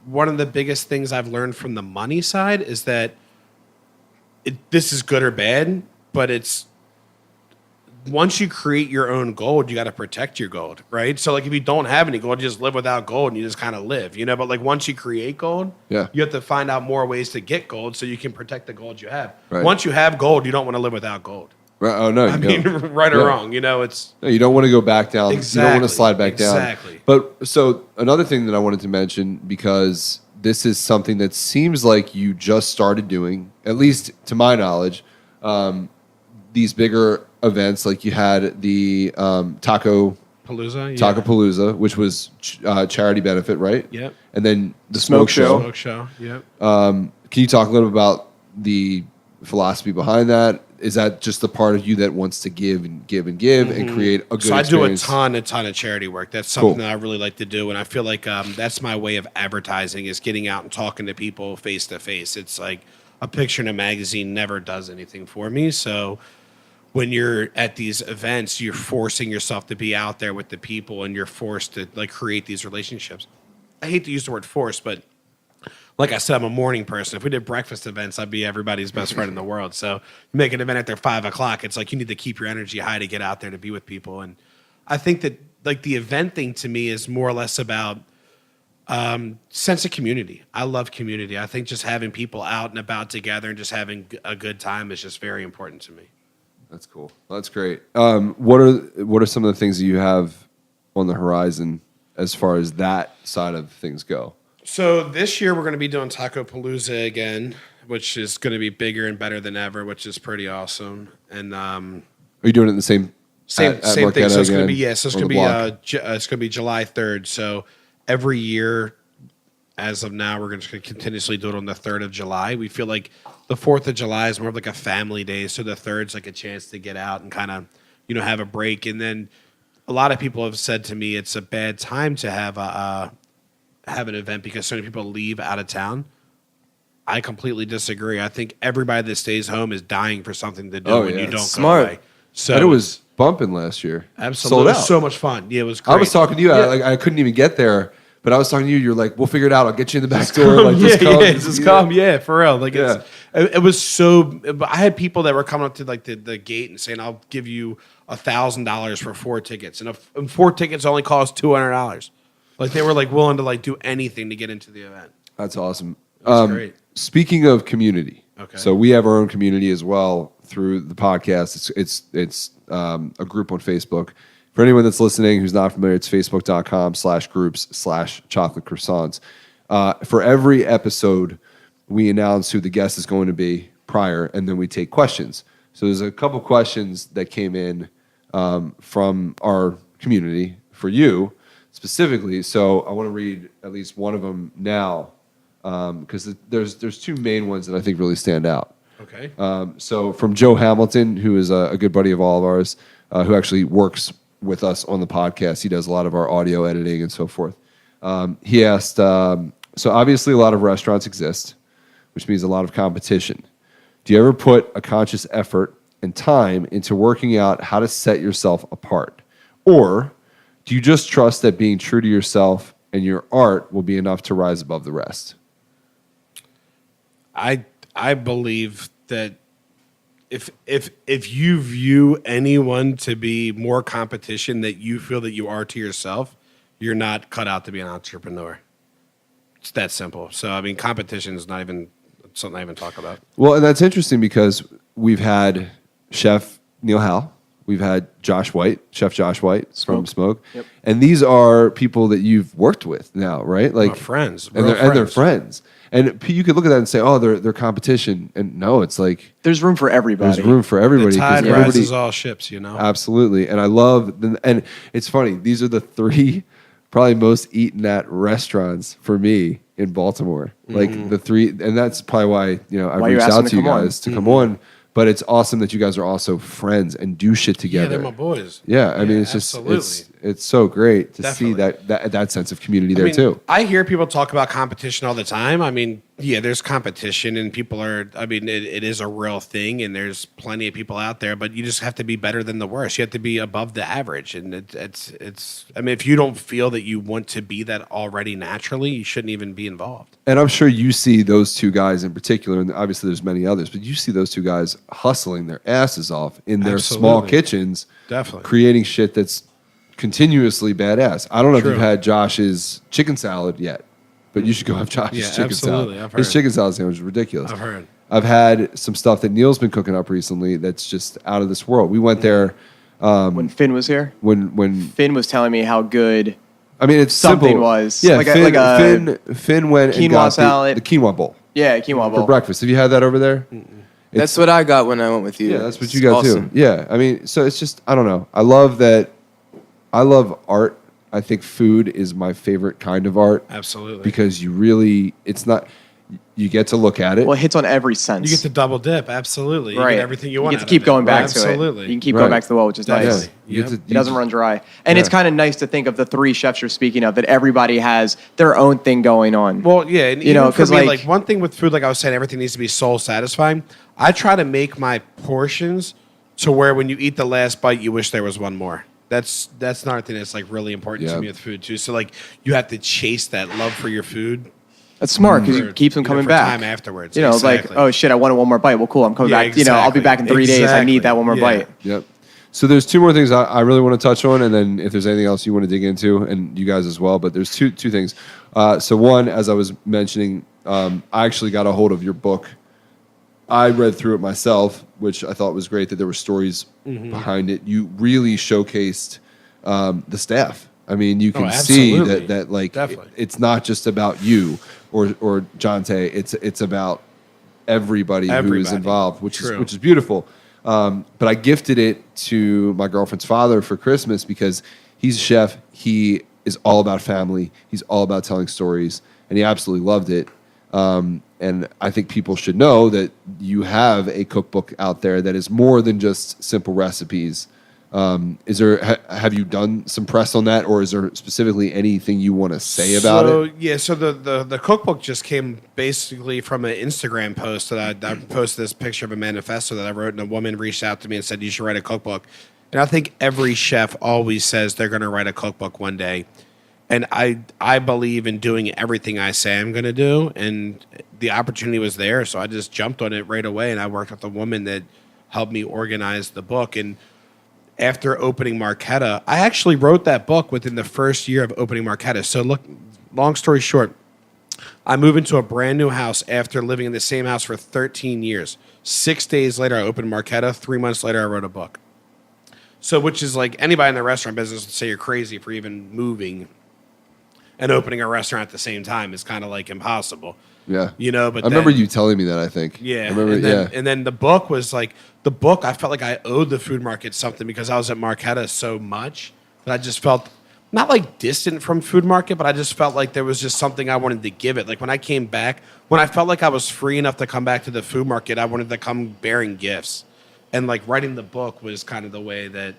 Speaker 3: one of the biggest things I've learned from the money side is that this is good or bad, but it's once you create your own gold, you got to protect your gold, right? So like if you don't have any gold, you just live without gold and you just kind of live, But like once you create gold, you have to find out more ways to get gold so you can protect the gold you have. Right. Once you have gold, you don't want to live without gold.
Speaker 2: Right. Oh no,
Speaker 3: right or wrong, it's
Speaker 2: you don't want to go back down.
Speaker 3: Exactly.
Speaker 2: You don't want to slide back down.
Speaker 3: Exactly.
Speaker 2: But so another thing that I wanted to mention, because this is something that seems like you just started doing, at least to my knowledge, these bigger events, like you had the Taco Palooza, which was charity benefit, right?
Speaker 3: Yep.
Speaker 2: And then the smoke show.
Speaker 3: Smoke show, yep.
Speaker 2: Can you talk a little bit about the philosophy behind that? Is that just the part of you that wants to give and give and give and create a good experience?
Speaker 3: So I do a ton of charity work. That's something that I really like to do, and I feel like that's my way of advertising is getting out and talking to people face to face. It's like a picture in a magazine never does anything for me. So when you're at these events, you're forcing yourself to be out there with the people, and you're forced to like create these relationships. I hate to use the word force, but like I said, I'm a morning person. If we did breakfast events, I'd be everybody's best friend in the world. So you make an event after 5 o'clock. It's like you need to keep your energy high to get out there to be with people. And I think that like the event thing to me is more or less about sense of community. I love community. I think just having people out and about together and just having a good time is just very important to me.
Speaker 2: That's cool. That's great. What are some of the things that you have on the horizon as far as that side of things go?
Speaker 3: So this year we're going to be doing Taco Palooza again, which is going to be bigger and better than ever, which is pretty awesome. And are
Speaker 2: you doing it in the same
Speaker 3: thing? So it's going to be
Speaker 2: it's
Speaker 3: going to be July 3rd. So every year, as of now, we're going to continuously do it on the 3rd of July. We feel like the 4th of July is more of like a family day, so the 3rd's like a chance to get out and kind of, have a break. And then a lot of people have said to me it's a bad time to have an event because so many people leave out of town. I completely disagree. I think everybody that stays home is dying for something to do when you don't
Speaker 4: Smart.
Speaker 3: go away. So
Speaker 2: And it was bumping last year.
Speaker 3: absolutely
Speaker 2: Sold
Speaker 3: it
Speaker 2: out.
Speaker 3: was so much fun. Yeah, it was great.
Speaker 2: I was talking to you. I couldn't even get there, but I was talking to you. You're like, we'll figure it out. I'll get you in the back door. Like, just come.
Speaker 3: Just come. Yeah, for real. Like
Speaker 2: Yeah.
Speaker 3: it was so. I had people that were coming up to like the gate and saying, "I'll give you $1,000 for 4 tickets," and 4 tickets only cost $200. Like they were like willing to like do anything to get into the event.
Speaker 2: That's awesome.
Speaker 3: That's great.
Speaker 2: Speaking of community,
Speaker 3: Okay.
Speaker 2: so we have our own community as well through the podcast. It's a group on Facebook. For anyone that's listening who's not familiar, it's facebook.com/groups/chocolate croissants. For every episode, we announce who the guest is going to be prior, and then we take questions. So there's a couple questions that came in from our community for you specifically. So I want to read at least one of them now because there's 2 main ones that I think really stand out.
Speaker 3: Okay.
Speaker 2: So from Joe Hamilton, who is a good buddy of all of ours, who actually works with us on the podcast. He does a lot of our audio editing and so forth. He asked, so obviously a lot of restaurants exist, which means a lot of competition. Do you ever put a conscious effort and time into working out how to set yourself apart? Or do you just trust that being true to yourself and your art will be enough to rise above the rest?
Speaker 3: I believe that if you view anyone to be more competition that you feel that you are to yourself, you're not cut out to be an entrepreneur. It's that simple. So I mean, competition is not even something I even talk about.
Speaker 2: Well, and that's interesting because we've had Chef Neil Howe, we've had Chef Josh White from Smoke,
Speaker 1: Yep.
Speaker 2: and these are people that you've worked with now, right? Like
Speaker 3: We're friends,
Speaker 2: and they're friends. And you could look at that and say, "Oh, they're competition," and no, it's like
Speaker 1: There's room for everybody.
Speaker 2: there's room for everybody.
Speaker 3: The
Speaker 2: 'cause
Speaker 3: tide
Speaker 2: everybody-
Speaker 3: rises all ships,
Speaker 2: Absolutely, and I love, and it's funny. These are the 3 probably most eaten at restaurants for me in Baltimore. Like the 3, and that's probably why I
Speaker 1: Why you
Speaker 2: reached
Speaker 1: asked
Speaker 2: out
Speaker 1: them
Speaker 2: to
Speaker 1: to
Speaker 2: you
Speaker 1: come on.
Speaker 2: guys to come on. But it's awesome that you guys are also friends and do shit
Speaker 3: Yeah,
Speaker 2: together.
Speaker 3: they're my boys.
Speaker 2: Yeah, I mean, it's just
Speaker 3: absolutely.
Speaker 2: it's so great to see
Speaker 3: Definitely.
Speaker 2: that sense of community there
Speaker 3: I mean,
Speaker 2: too.
Speaker 3: I hear people talk about competition all the time. I mean, yeah, there's competition and people are, I mean, it is a real thing and there's plenty of people out there, but you just have to be better than the worst. You have to be above the average. And it's I mean, if you don't feel that you want to be that already naturally, you shouldn't even be involved.
Speaker 2: And I'm sure you see those 2 guys in particular, and obviously there's many others, but you see those 2 guys hustling their asses off in their small
Speaker 3: Absolutely.
Speaker 2: kitchens,
Speaker 3: Definitely.
Speaker 2: creating shit that's continuously badass. I don't know if
Speaker 3: True.
Speaker 2: you've had Josh's chicken salad yet, but you should go have Josh's
Speaker 3: Yeah,
Speaker 2: chicken
Speaker 3: absolutely.
Speaker 2: salad.
Speaker 3: I've
Speaker 2: His
Speaker 3: heard.
Speaker 2: chicken salad sandwich is ridiculous.
Speaker 3: I've heard.
Speaker 2: I've had some stuff that Neil's been cooking up recently that's just out of this world. We went there
Speaker 1: when Finn was here,
Speaker 2: when
Speaker 1: Finn was telling me how good
Speaker 2: I mean, it's
Speaker 1: something
Speaker 2: simple.
Speaker 1: was.
Speaker 2: Yeah,
Speaker 1: Like
Speaker 2: Finn went and
Speaker 1: quinoa
Speaker 2: got
Speaker 1: salad.
Speaker 2: the quinoa bowl
Speaker 1: quinoa bowl.
Speaker 2: for breakfast. Have you had that over there?
Speaker 4: That's what I got when I went with you.
Speaker 2: Yeah, that's what
Speaker 4: It's
Speaker 2: you got
Speaker 4: awesome.
Speaker 2: too. Yeah, I mean, so it's just I don't know. I love that. I love art. I think food is my favorite kind of art
Speaker 3: Absolutely.
Speaker 2: because it's not. You get to look at it.
Speaker 1: Well, it hits on every sense.
Speaker 3: You get to double dip. Absolutely. You
Speaker 1: right.
Speaker 3: get everything you want.
Speaker 1: You get
Speaker 3: out
Speaker 1: to keep
Speaker 3: of it.
Speaker 1: going back
Speaker 3: Absolutely.
Speaker 1: to it. You can keep
Speaker 2: Right.
Speaker 1: going back to the well, which is nice.
Speaker 3: Definitely.
Speaker 2: You get
Speaker 3: Yep.
Speaker 2: to-
Speaker 1: It doesn't run dry. And it's
Speaker 2: Yeah.
Speaker 1: kind of nice to think of the 3 chefs you're speaking of, that everybody has their own thing going on.
Speaker 3: Well, yeah, and
Speaker 1: You know,
Speaker 3: even for
Speaker 1: 'cause,
Speaker 3: me,
Speaker 1: like-
Speaker 3: one thing with food, like I was saying, everything needs to be soul satisfying. I try to make my portions to where when you eat the last bite, you wish there was one more. That's another thing that's like really important
Speaker 2: Yeah.
Speaker 3: to me with food too. So like you have to chase that love for your food.
Speaker 1: That's smart because
Speaker 3: For,
Speaker 1: it kees them
Speaker 3: you know,
Speaker 1: coming
Speaker 3: for
Speaker 1: back.
Speaker 3: time afterwards.
Speaker 1: You know,
Speaker 3: Exactly.
Speaker 1: like, oh shit, I wanted one more bite. Well, cool, I'm coming
Speaker 3: Yeah,
Speaker 1: back. You know, I'll be
Speaker 3: exactly.
Speaker 1: back in 3 days. I
Speaker 3: Exactly.
Speaker 1: need that one more
Speaker 3: Yeah.
Speaker 1: bite.
Speaker 2: Yep. So there's 2 more things I really want to touch on, and then if there's anything else you want to dig into, and you guys as well. But there's two things. So one, as I was mentioning, I actually got a hold of your book. I read through it myself, which I thought was great that there were stories behind it. You really showcased the staff. I mean, you can see
Speaker 3: absolutely.
Speaker 2: that like
Speaker 3: Definitely.
Speaker 2: it's not just about you or Jonte. It's about everybody who is
Speaker 3: Everybody.
Speaker 2: involved, which
Speaker 3: True.
Speaker 2: is beautiful. But I gifted it to my girlfriend's father for Christmas because he's a chef. He is all about family. He's all about telling stories, and he absolutely loved it. And I think people should know that you have a cookbook out there that is more than just simple recipes. Have you done some press on that, or is there specifically anything you want to say about it?
Speaker 3: Yeah, so the cookbook just came basically from an Instagram post that I posted this picture of a manifesto that I wrote, and a woman reached out to me and said, you should write a cookbook. And I think every chef always says they're going to write a cookbook one day. And I believe in doing everything I say I'm going to do, and the opportunity was there, so I just jumped on it right away, and I worked with a woman that helped me organize the book. And after opening Marketa, I actually wrote that book within the first year of opening Marketa. So look, long story short, I moved into a brand new house after living in the same house for 13 years. 6 days later, I opened Marketa. 3 months later, I wrote a book. So, which is like anybody in the restaurant business would say you're crazy for even moving and opening a restaurant at the same time is kind of like impossible.
Speaker 2: Yeah.
Speaker 3: You know, but
Speaker 2: I remember you telling me that, I think.
Speaker 3: Yeah.
Speaker 2: I remember,
Speaker 3: and then the book was like, I felt like I owed the food market something because I was at Marketa so much that I just felt not like distant from food market, but I just felt like there was just something I wanted to give it. Like when I came back, when I felt like I was free enough to come back to the food market, I wanted to come bearing gifts. And like writing the book was kind of the way that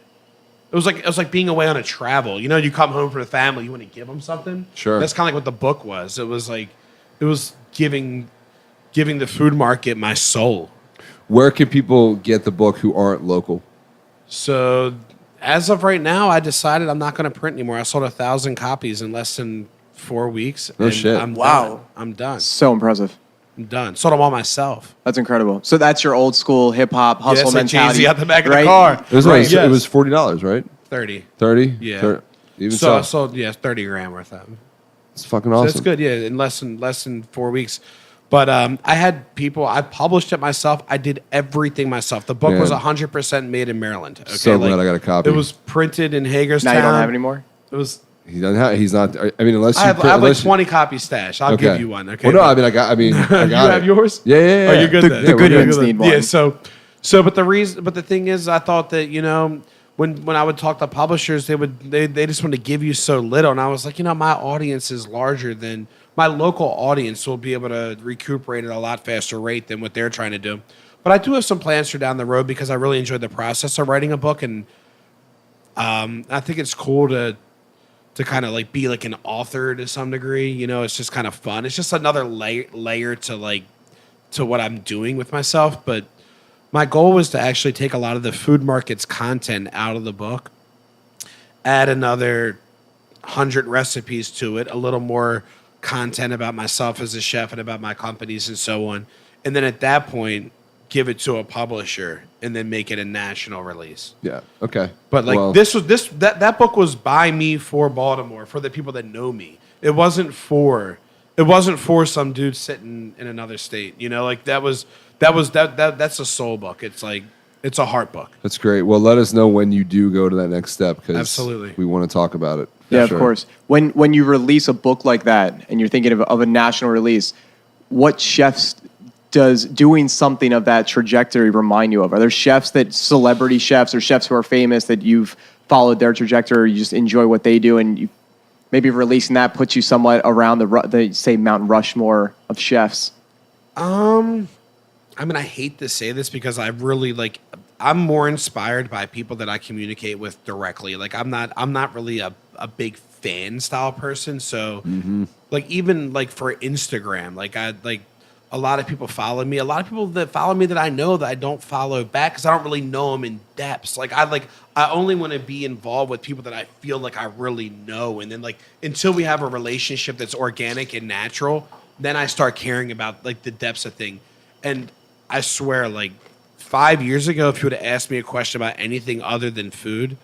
Speaker 3: it was like being away on a travel. You know, you come home for the family, you want to give them something.
Speaker 2: Sure.
Speaker 3: That's kind of like what the book was. It was giving the food market my soul.
Speaker 2: Where can people get the book who aren't local?
Speaker 3: So as of right now, I decided I'm not going to print anymore. I sold 1,000 copies in less than 4 weeks.
Speaker 2: No shit.
Speaker 1: Wow.
Speaker 3: I'm done.
Speaker 1: So impressive.
Speaker 3: I'm done. Sold them all myself.
Speaker 1: That's incredible. So that's your old school hip hop hustle
Speaker 3: Yes, like
Speaker 1: mentality.
Speaker 3: Jay-Z out the back of
Speaker 1: right?
Speaker 3: the car.
Speaker 2: It was,
Speaker 3: Right, yes.
Speaker 2: it was $40, right?
Speaker 3: 30.
Speaker 2: 30?
Speaker 3: Yeah.
Speaker 2: Even
Speaker 3: So I
Speaker 2: so.
Speaker 3: sold 30 grand worth of them.
Speaker 2: It's fucking
Speaker 3: So
Speaker 2: awesome.
Speaker 3: that's good, yeah, in less than 4 weeks. But I had people, I published it myself. I did everything myself. The book was
Speaker 2: Man.
Speaker 3: 100% made in Maryland. Okay?
Speaker 2: So glad I got a copy.
Speaker 3: It was printed in Hagerstown.
Speaker 1: Now you don't have any more?
Speaker 3: It was.
Speaker 2: He doesn't have. He's not. I mean, unless you.
Speaker 3: I have like
Speaker 2: unless you-
Speaker 3: 20 copies stashed. I'll give you one. Okay.
Speaker 2: Well, no, I mean, I got. I mean, I got
Speaker 3: You have
Speaker 2: it.
Speaker 3: yours?
Speaker 2: Yeah, yeah, yeah.
Speaker 3: Oh, you're good
Speaker 1: The-
Speaker 3: then.
Speaker 1: the good
Speaker 3: We're
Speaker 1: ones
Speaker 3: then.
Speaker 1: need one.
Speaker 3: Yeah. But the thing is, I thought that when I would talk to publishers, they just want to give you so little, and I was like, my audience is larger than my local audience. Will be able to recuperate at a lot faster rate than what they're trying to do. But I do have some plans for down the road because I really enjoyed the process of writing a book, and I think it's cool to kind of like be like an author to some degree. It's just kind of fun. It's just another layer to what I'm doing with myself. But my goal was to actually take a lot of the food market's content out of the book, add another 100 recipes to it, a little more content about myself as a chef and about my companies and so on. And then at that point, give it to a publisher and then make it a national release.
Speaker 2: Yeah. Okay.
Speaker 3: But like
Speaker 2: Well,
Speaker 3: that book was by me for Baltimore, for the people that know me. It wasn't for some dude sitting in another state. Like that's a soul book. It's like it's a heart book.
Speaker 2: That's great. Well, let us know when you do go to that next step because
Speaker 3: Absolutely.
Speaker 2: we want to talk about it. for
Speaker 1: Yeah,
Speaker 2: sure.
Speaker 1: of course. When you release a book like that and you're thinking of a national release, what chefs does doing something of that trajectory remind you of? Are there celebrity chefs or chefs who are famous that you've followed their trajectory, or you just enjoy what they do, and you maybe releasing that puts you somewhat around the say Mount Rushmore of chefs?
Speaker 3: I mean, I hate to say this because I really I'm more inspired by people that I communicate with directly. Like I'm not really a big fan style person. So even for Instagram, a lot of people follow me. A lot of people that follow me that I know that I don't follow back because I don't really know them in depth. I only want to be involved with people that I feel like I really know. And then until we have a relationship that's organic and natural, then I start caring about the depths of thing. And I swear, 5 years ago, if you would have asked me a question about anything other than food,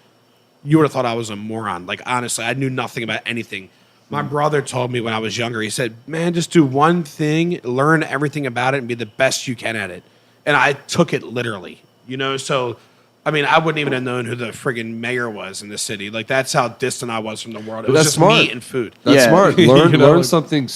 Speaker 3: you would have thought I was a moron. Honestly, I knew nothing about anything. My brother told me when I was younger, he said, man, just do one thing, learn everything about it, and be the best you can at it. And I took it literally, So, I mean, I wouldn't even have known who the friggin' mayor was in the city. That's how distant I was from the world. It was
Speaker 2: That's
Speaker 3: just
Speaker 2: smart.
Speaker 3: me and food.
Speaker 2: That's
Speaker 1: Yeah.
Speaker 2: smart.
Speaker 3: You
Speaker 2: Learn
Speaker 3: know?
Speaker 2: something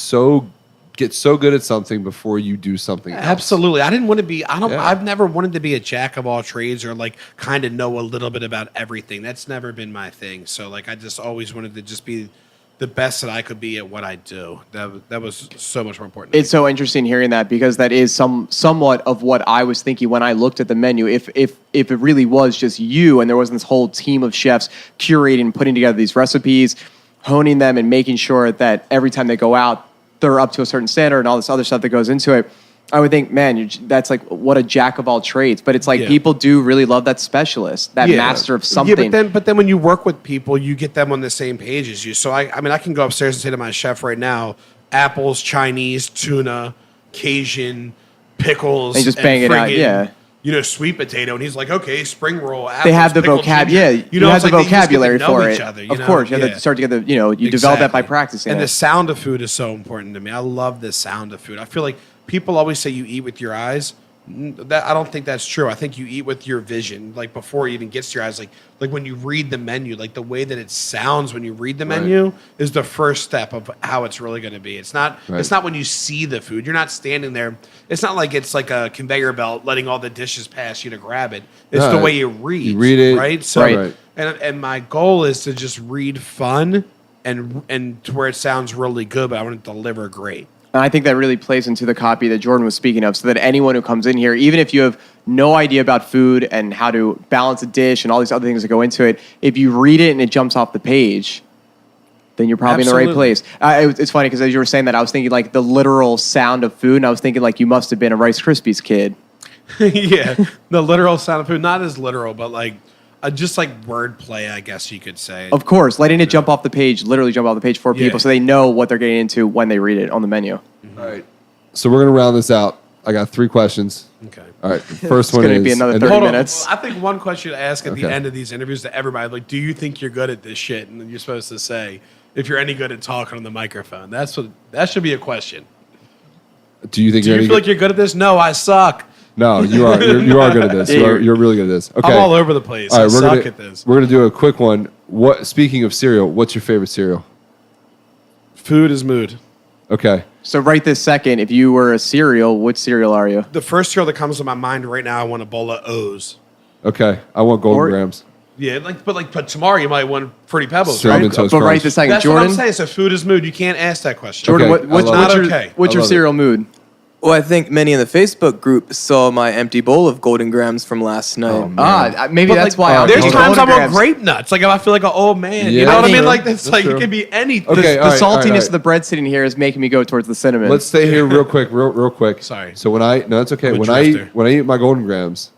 Speaker 2: get so good at something before you do something else.
Speaker 3: Absolutely. I didn't want to be,
Speaker 2: Yeah.
Speaker 3: I've never wanted to be a jack of all trades or kind of know a little bit about everything. That's never been my thing. So I just always wanted to just be the best that I could be at what I do. That was so much more important.
Speaker 1: It's so interesting hearing that because that is somewhat of what I was thinking when I looked at the menu. If it really was just you and there wasn't this whole team of chefs curating, putting together these recipes, honing them, and making sure that every time they go out, they're up to a certain standard and all this other stuff that goes into it. I would think, man, that's like what a jack of all trades. But it's like people do really love that specialist, that master of something.
Speaker 3: Yeah, but then when you work with people, you get them on the same page as you. So I mean, I can go upstairs and say to my chef right now, apples, Chinese, tuna, Cajun, pickles,
Speaker 1: and just bang it out. Yeah.
Speaker 3: Sweet potato, and he's like, okay, spring roll. Apples,
Speaker 1: they have the vocabulary. Yeah, you have the vocabulary for it.
Speaker 3: Of
Speaker 1: course, you have to start to get the. You develop that by practicing.
Speaker 3: And the sound of food is so important to me. I love the sound of food. I feel like people always say you eat with your eyes. I don't think that's true. I think you eat with your vision, like before it even gets to your eyes. Like when you read the menu, like the way that it sounds when you read the menu is the first step of how it's really going to be. It's not. It's not when you see the food. You're not standing there. It's not like it's like a conveyor belt letting all the dishes pass you to grab it. It's the way you read.
Speaker 2: You read it,
Speaker 3: right? So, and my goal is to just read fun and to where it sounds really good, but I want to deliver great.
Speaker 1: And I think that really plays into the copy that Jordan was speaking of, so that anyone who comes in here, even if you have no idea about food and how to balance a dish and all these other things that go into it, if you read it and it jumps off the page, then you're probably in the right place. It's funny because as you were saying that, I was thinking like the literal sound of food, and I was thinking like you must have been a Rice Krispies kid.
Speaker 3: Yeah, the literal sound of food, not as literal, but like just like wordplay, I guess you could say.
Speaker 1: Of course, letting it jump off the page, literally jump off the page for people so they know what they're getting into when they read it on the menu.
Speaker 2: All right. So we're going to round this out. I got 3 questions.
Speaker 3: Okay.
Speaker 2: All right. The first one is...
Speaker 1: It's going to be another 30 minutes.
Speaker 3: I think one question to ask at the end of these interviews to everybody, like, do you think you're good at this shit? And then you're supposed to say, if you're any good at talking on the microphone. That should be a question.
Speaker 2: Do you think
Speaker 3: do you feel like you're good at this? No, I suck.
Speaker 2: No, you are. You are good at this. You're really good at this. Okay.
Speaker 3: I'm all over the place.
Speaker 2: All right,
Speaker 3: I suck at this.
Speaker 2: We're going to do a quick one. Speaking of cereal, what's your favorite cereal?
Speaker 3: Food is mood.
Speaker 2: Okay.
Speaker 1: So right this second, if you were a cereal, what cereal are you?
Speaker 3: The first cereal that comes to my mind right now, I want a bowl of O's.
Speaker 2: Okay. I want Golden Grams.
Speaker 3: Yeah, but tomorrow you might want Fruity Pebbles,
Speaker 2: Cinnamon
Speaker 3: right?
Speaker 2: Toast
Speaker 1: But
Speaker 2: Crunch.
Speaker 1: right this second,
Speaker 3: That's
Speaker 1: Jordan.
Speaker 3: what I'm saying. So food is mood. You can't ask that question.
Speaker 1: Jordan,
Speaker 2: Okay,
Speaker 1: what's your cereal mood?
Speaker 4: Well, I think many in the Facebook group saw my empty bowl of Golden Grams from last night.
Speaker 1: Maybe that's why.
Speaker 3: There's
Speaker 1: I'm
Speaker 3: times I
Speaker 1: Golden
Speaker 3: want
Speaker 1: Grams.
Speaker 3: grape nuts. Like if I feel like an old man.
Speaker 2: Yeah,
Speaker 3: You know what I mean?
Speaker 2: true.
Speaker 3: Like it's like
Speaker 2: true.
Speaker 3: it could be anything.
Speaker 2: Okay,
Speaker 1: The
Speaker 2: all right, all
Speaker 1: saltiness
Speaker 2: right.
Speaker 1: of the bread sitting here is making me go towards the cinnamon.
Speaker 2: Let's stay here real quick. Real quick.
Speaker 3: Sorry.
Speaker 2: So no, it's okay.
Speaker 3: I'm a
Speaker 2: When I
Speaker 3: drifter.
Speaker 2: eat my Golden Grams,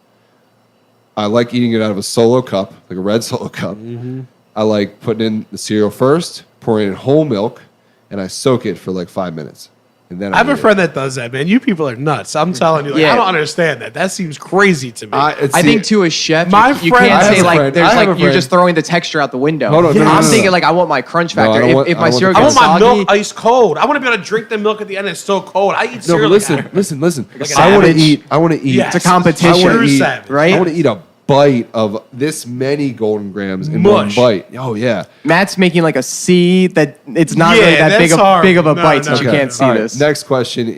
Speaker 2: I like eating it out of a solo cup, like a red solo cup.
Speaker 3: Mm-hmm.
Speaker 2: I like putting in the cereal first, pouring in whole milk, and I soak it for like 5 minutes. And then
Speaker 3: I have
Speaker 2: eat
Speaker 3: a friend that does that, man. You people are nuts. I'm telling you, like,
Speaker 1: Yeah.
Speaker 3: I don't understand that. That seems crazy to me.
Speaker 1: I think to a chef,
Speaker 3: My
Speaker 1: you
Speaker 3: friend-
Speaker 1: can't
Speaker 3: I have
Speaker 1: say
Speaker 3: a
Speaker 1: like
Speaker 2: friend.
Speaker 1: there's
Speaker 2: I have
Speaker 1: like
Speaker 2: a
Speaker 1: you're
Speaker 2: friend.
Speaker 1: just throwing the texture out the window.
Speaker 2: Hold on, no, no,
Speaker 1: I'm
Speaker 2: no,
Speaker 1: thinking
Speaker 2: no.
Speaker 1: like I want my crunch
Speaker 2: No, I
Speaker 1: factor.
Speaker 2: don't want-
Speaker 1: if
Speaker 2: I
Speaker 1: my
Speaker 2: want
Speaker 1: cereal
Speaker 2: the
Speaker 3: I
Speaker 1: gets
Speaker 3: want my
Speaker 1: soggy,
Speaker 3: milk ice cold. I want to be able to drink the milk at the end. And it's still cold. I eat
Speaker 2: No,
Speaker 3: cereal.
Speaker 2: but
Speaker 3: like
Speaker 2: listen.
Speaker 3: an
Speaker 2: I want to
Speaker 1: savage.
Speaker 2: eat. I want to eat.
Speaker 3: Yes.
Speaker 1: it's a competition,
Speaker 2: I wanna
Speaker 3: True
Speaker 2: eat,
Speaker 3: savage.
Speaker 1: right?
Speaker 2: I want to eat a bite of this many Golden Grams in
Speaker 3: Mush.
Speaker 2: one bite. Oh yeah.
Speaker 1: Matt's making like a C that it's not
Speaker 3: Yeah,
Speaker 1: really that
Speaker 3: that's
Speaker 1: big
Speaker 3: hard.
Speaker 1: of a
Speaker 3: No,
Speaker 1: bite
Speaker 3: no,
Speaker 1: since you
Speaker 3: no,
Speaker 1: can't
Speaker 3: no.
Speaker 1: see
Speaker 2: All right,
Speaker 1: this.
Speaker 2: next question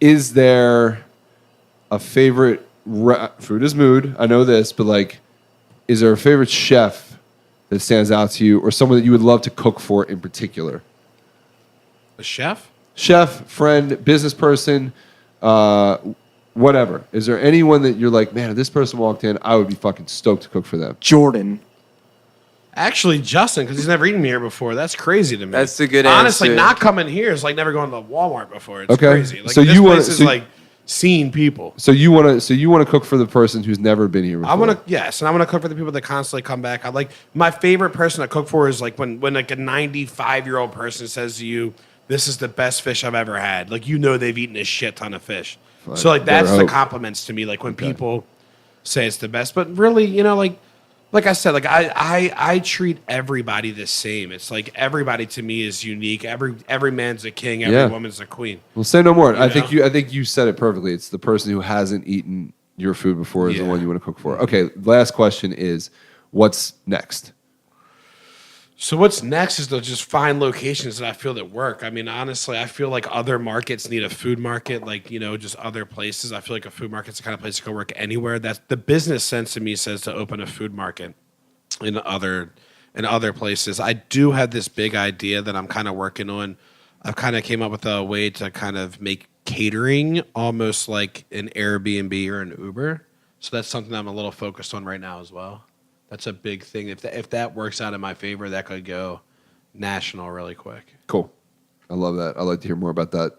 Speaker 2: is there a favorite fruit is mood? I know this, but like, is there a favorite chef that stands out to you, or someone that you would love to cook for in particular?
Speaker 3: A chef?
Speaker 2: Chef, friend, business person, whatever. Is there anyone that you're like, man, if this person walked in, I would be fucking stoked to cook for them?
Speaker 1: Jordan.
Speaker 3: Actually, Justin, because he's never eaten me here before. That's crazy to me.
Speaker 4: That's a good
Speaker 3: Honestly,
Speaker 4: answer.
Speaker 3: not coming here is like never going to Walmart before. It's
Speaker 2: Okay.
Speaker 3: crazy. Like,
Speaker 2: So
Speaker 3: this
Speaker 2: you wanna-
Speaker 3: place is
Speaker 2: so-
Speaker 3: like seeing people.
Speaker 2: So you want to cook for the person who's never been here before?
Speaker 3: I want to, yes, and I want to cook for the people that constantly come back. I like my favorite person to cook for is like when like a 95-year-old person says to you, "This is the best fish I've ever had." Like they've eaten a shit ton of fish.
Speaker 2: Fine.
Speaker 3: So like that's
Speaker 2: Better
Speaker 3: the
Speaker 2: hope.
Speaker 3: compliments to me. Like when people say it's the best, but really, like I said, like I treat everybody the same. It's like everybody to me is unique. Every man's a king. Every
Speaker 2: Yeah.
Speaker 3: woman's a queen.
Speaker 2: Well, say no more. I
Speaker 3: know?
Speaker 2: think you said it perfectly. It's the person who hasn't eaten your food before is the
Speaker 3: Yeah.
Speaker 2: one you want to cook for. Okay, last question is, what's next?
Speaker 3: So what's next is to just find locations that I feel that work. I mean, honestly, I feel like other markets need a food market, like, just other places. I feel like a food market's the kind of place to go work anywhere. That's the business sense of me says to open a food market in other and other places. I do have this big idea that I'm kind of working on. I've kind of came up with a way to kind of make catering almost like an Airbnb or an Uber. So that's something I'm a little focused on right now as well. That's a big thing. If that works out in my favor, that could go national really quick.
Speaker 2: Cool. I love that. I'd like to hear more about that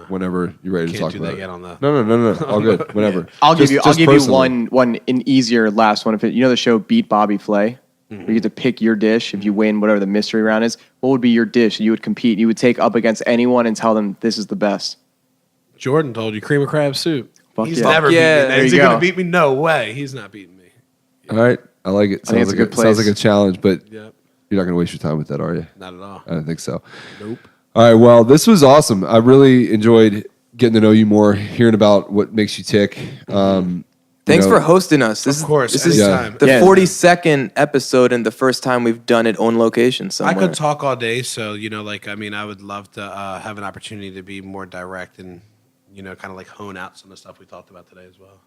Speaker 2: whenever you're ready to
Speaker 3: Can't
Speaker 2: talk
Speaker 3: do
Speaker 2: about
Speaker 3: that
Speaker 2: it.
Speaker 3: yet on the.
Speaker 2: No. All good. Whenever.
Speaker 1: I'll give you
Speaker 2: personally.
Speaker 1: one an easier last one. If you know the show Beat Bobby Flay, where you get to pick your dish if you win whatever the mystery round is. What would be your dish you would compete? You would take up against anyone and tell them this is the best.
Speaker 3: Jordan told you cream of crab soup.
Speaker 1: Fuck
Speaker 3: He's
Speaker 1: yeah.
Speaker 3: never
Speaker 4: Fuck yeah.
Speaker 3: beaten me.
Speaker 1: There
Speaker 3: Is
Speaker 1: you
Speaker 3: he going
Speaker 1: go.
Speaker 3: to beat me? No way. He's not beating me.
Speaker 2: All right. I like it.
Speaker 1: think it's a good
Speaker 2: Sounds
Speaker 1: place.
Speaker 2: like a challenge, but
Speaker 3: Yep.
Speaker 2: you're not going to waste your time with that, are you?
Speaker 3: Not at all.
Speaker 2: I don't think so.
Speaker 3: Nope.
Speaker 2: All right. Well, this was awesome. I really enjoyed getting to know you more, hearing about what makes you tick.
Speaker 4: Thanks for hosting us. This
Speaker 3: Of course,
Speaker 4: This is
Speaker 3: anytime.
Speaker 4: the
Speaker 1: Yeah.
Speaker 4: 42nd episode and the first time we've done it on location somewhere.
Speaker 3: I could talk all day, so I would love to have an opportunity to be more direct and kind of like hone out some of the stuff we talked about today as well.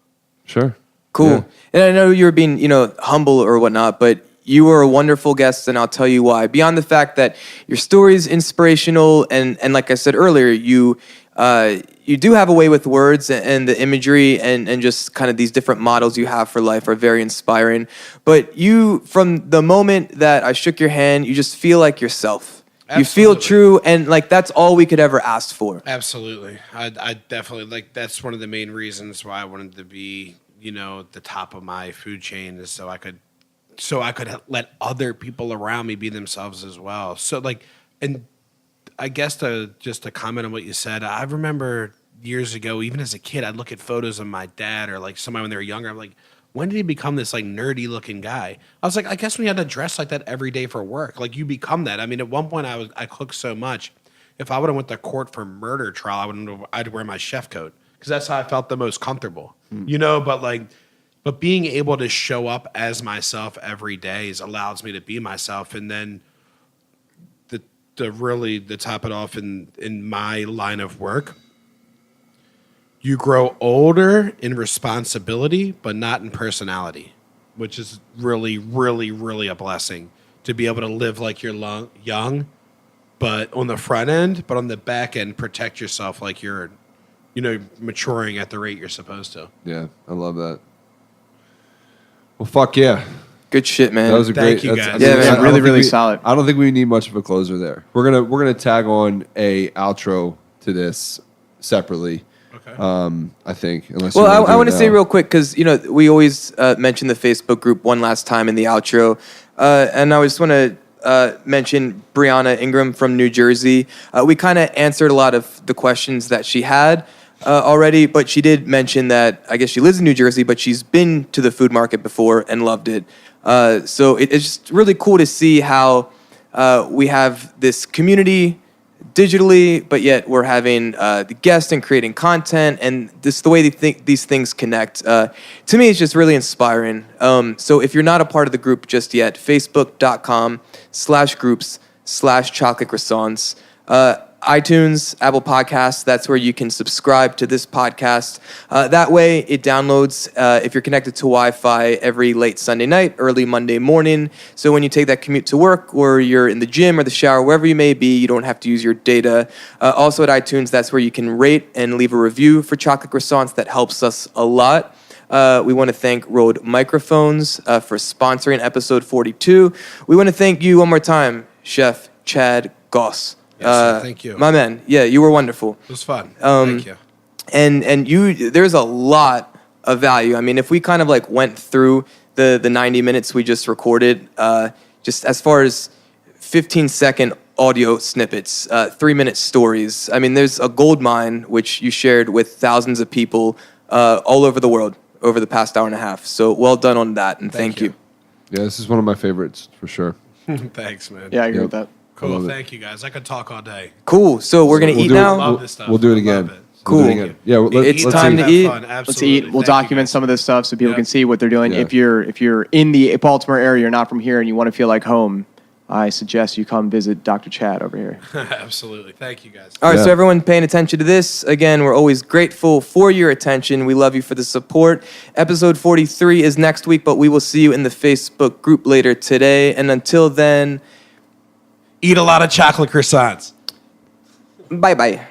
Speaker 2: Sure.
Speaker 4: Cool.
Speaker 2: Yeah.
Speaker 4: And I know you were being, humble or whatnot, but you were a wonderful guest, and I'll tell you why. Beyond the fact that your story is inspirational, and like I said earlier, you do have a way with words, and the imagery and just kind of these different models you have for life are very inspiring. But you, from the moment that I shook your hand, you just feel like yourself. You feel
Speaker 3: Absolutely.
Speaker 4: true, and like that's all we could ever ask for.
Speaker 3: Absolutely. I definitely that's one of the main reasons why I wanted to be, the top of my food chain is so I could let other people around me be themselves as well. So and I guess to comment on what you said, I remember years ago, even as a kid, I'd look at photos of my dad or like somebody when they were younger. I'm like, when did he become this like nerdy looking guy? I was like, I guess when you had to dress like that every day for work, like you become that. I mean, at one point I cooked so much. If I would have went to court for murder trial, I'd wear my chef coat because that's how I felt the most comfortable, But being able to show up as myself every day allows me to be myself, and then to top it off in my line of work, you grow older in responsibility, but not in personality, which is really, really, really a blessing to be able to live like you're young, but on the front end, but on the back end, protect yourself like you're, maturing at the rate you're supposed to.
Speaker 2: Yeah. I love that. Well, fuck yeah.
Speaker 4: Good shit, man.
Speaker 2: That was a
Speaker 3: Thank
Speaker 2: great.
Speaker 3: you,
Speaker 2: that's-
Speaker 3: guys.
Speaker 4: Yeah,
Speaker 2: I
Speaker 4: man,
Speaker 2: don't
Speaker 1: really,
Speaker 2: think
Speaker 1: really
Speaker 2: we-
Speaker 1: solid.
Speaker 2: I don't think we need much of a closer there. We're gonna tag on a outro to this separately.
Speaker 3: Okay.
Speaker 2: I think. Unless
Speaker 4: Well,
Speaker 2: you wanna
Speaker 4: I
Speaker 2: do
Speaker 4: want
Speaker 2: it
Speaker 4: to say
Speaker 2: now.
Speaker 4: real quick because we always mention the Facebook group one last time in the outro, and I just want to mention Brianna Ingram from New Jersey. We kind of answered a lot of the questions that she had already, but she did mention that I guess she lives in New Jersey, but she's been to the food market before and loved it. So it's just really cool to see how we have this community digitally, but yet we're having the guests and creating content, and this the way these things connect. To me, it's just really inspiring. So if you're not a part of the group just yet, facebook.com/groups/chocolate croissants. iTunes, Apple Podcasts, that's where you can subscribe to this podcast. That way, it downloads if you're connected to Wi-Fi every late Sunday night, early Monday morning. So when you take that commute to work or you're in the gym or the shower, wherever you may be, you don't have to use your data. Also at iTunes, that's where you can rate and leave a review for Chocolate Croissants. That helps us a lot. We want to thank Rode Microphones for sponsoring episode 42. We want to thank you one more time, Chef Chad Gauss.
Speaker 3: Yes, sir. Thank you.
Speaker 4: My man. Yeah, you were wonderful.
Speaker 3: It was fun. Thank you.
Speaker 4: And there's a lot of value. I mean, if we kind of like went through the 90 minutes we just recorded, just as far as 15-second audio snippets, 3-minute stories. I mean, there's a gold mine which you shared with thousands of people all over the world over the past hour and a half. So well done on that, and thank you.
Speaker 2: Yeah, this is one of my favorites for sure.
Speaker 3: Thanks, man.
Speaker 1: Yeah, I agree
Speaker 2: Yep.
Speaker 1: with that.
Speaker 3: Cool.
Speaker 2: love it.
Speaker 3: Thank you, guys. I could talk all day.
Speaker 4: Cool. So we're gonna eat
Speaker 2: do it.
Speaker 4: now.
Speaker 3: Love this stuff.
Speaker 2: We'll do it
Speaker 3: I
Speaker 2: again.
Speaker 3: love it.
Speaker 4: Cool.
Speaker 2: We'll do it again. Yeah,
Speaker 4: It's
Speaker 2: let's
Speaker 4: time
Speaker 2: eat.
Speaker 4: to
Speaker 3: Have
Speaker 4: eat.
Speaker 3: fun.
Speaker 1: Let's
Speaker 3: Absolutely.
Speaker 1: eat. We'll
Speaker 3: Thank you,
Speaker 1: document
Speaker 3: guys.
Speaker 1: some of this stuff so people
Speaker 3: Yep.
Speaker 1: can see what they're doing.
Speaker 2: Yeah.
Speaker 1: If you're in the Baltimore area, you're not from here, and you want to feel like home, I suggest you come visit Dr. Chad over here.
Speaker 3: Absolutely. Thank you, guys.
Speaker 4: All right,
Speaker 2: Yeah.
Speaker 4: so everyone paying attention to this, again, we're always grateful for your attention. We love you for the support. Episode 43 is next week, but we will see you in the Facebook group later today. And until then,
Speaker 3: Eat a lot of chocolate croissants.
Speaker 4: bye-bye.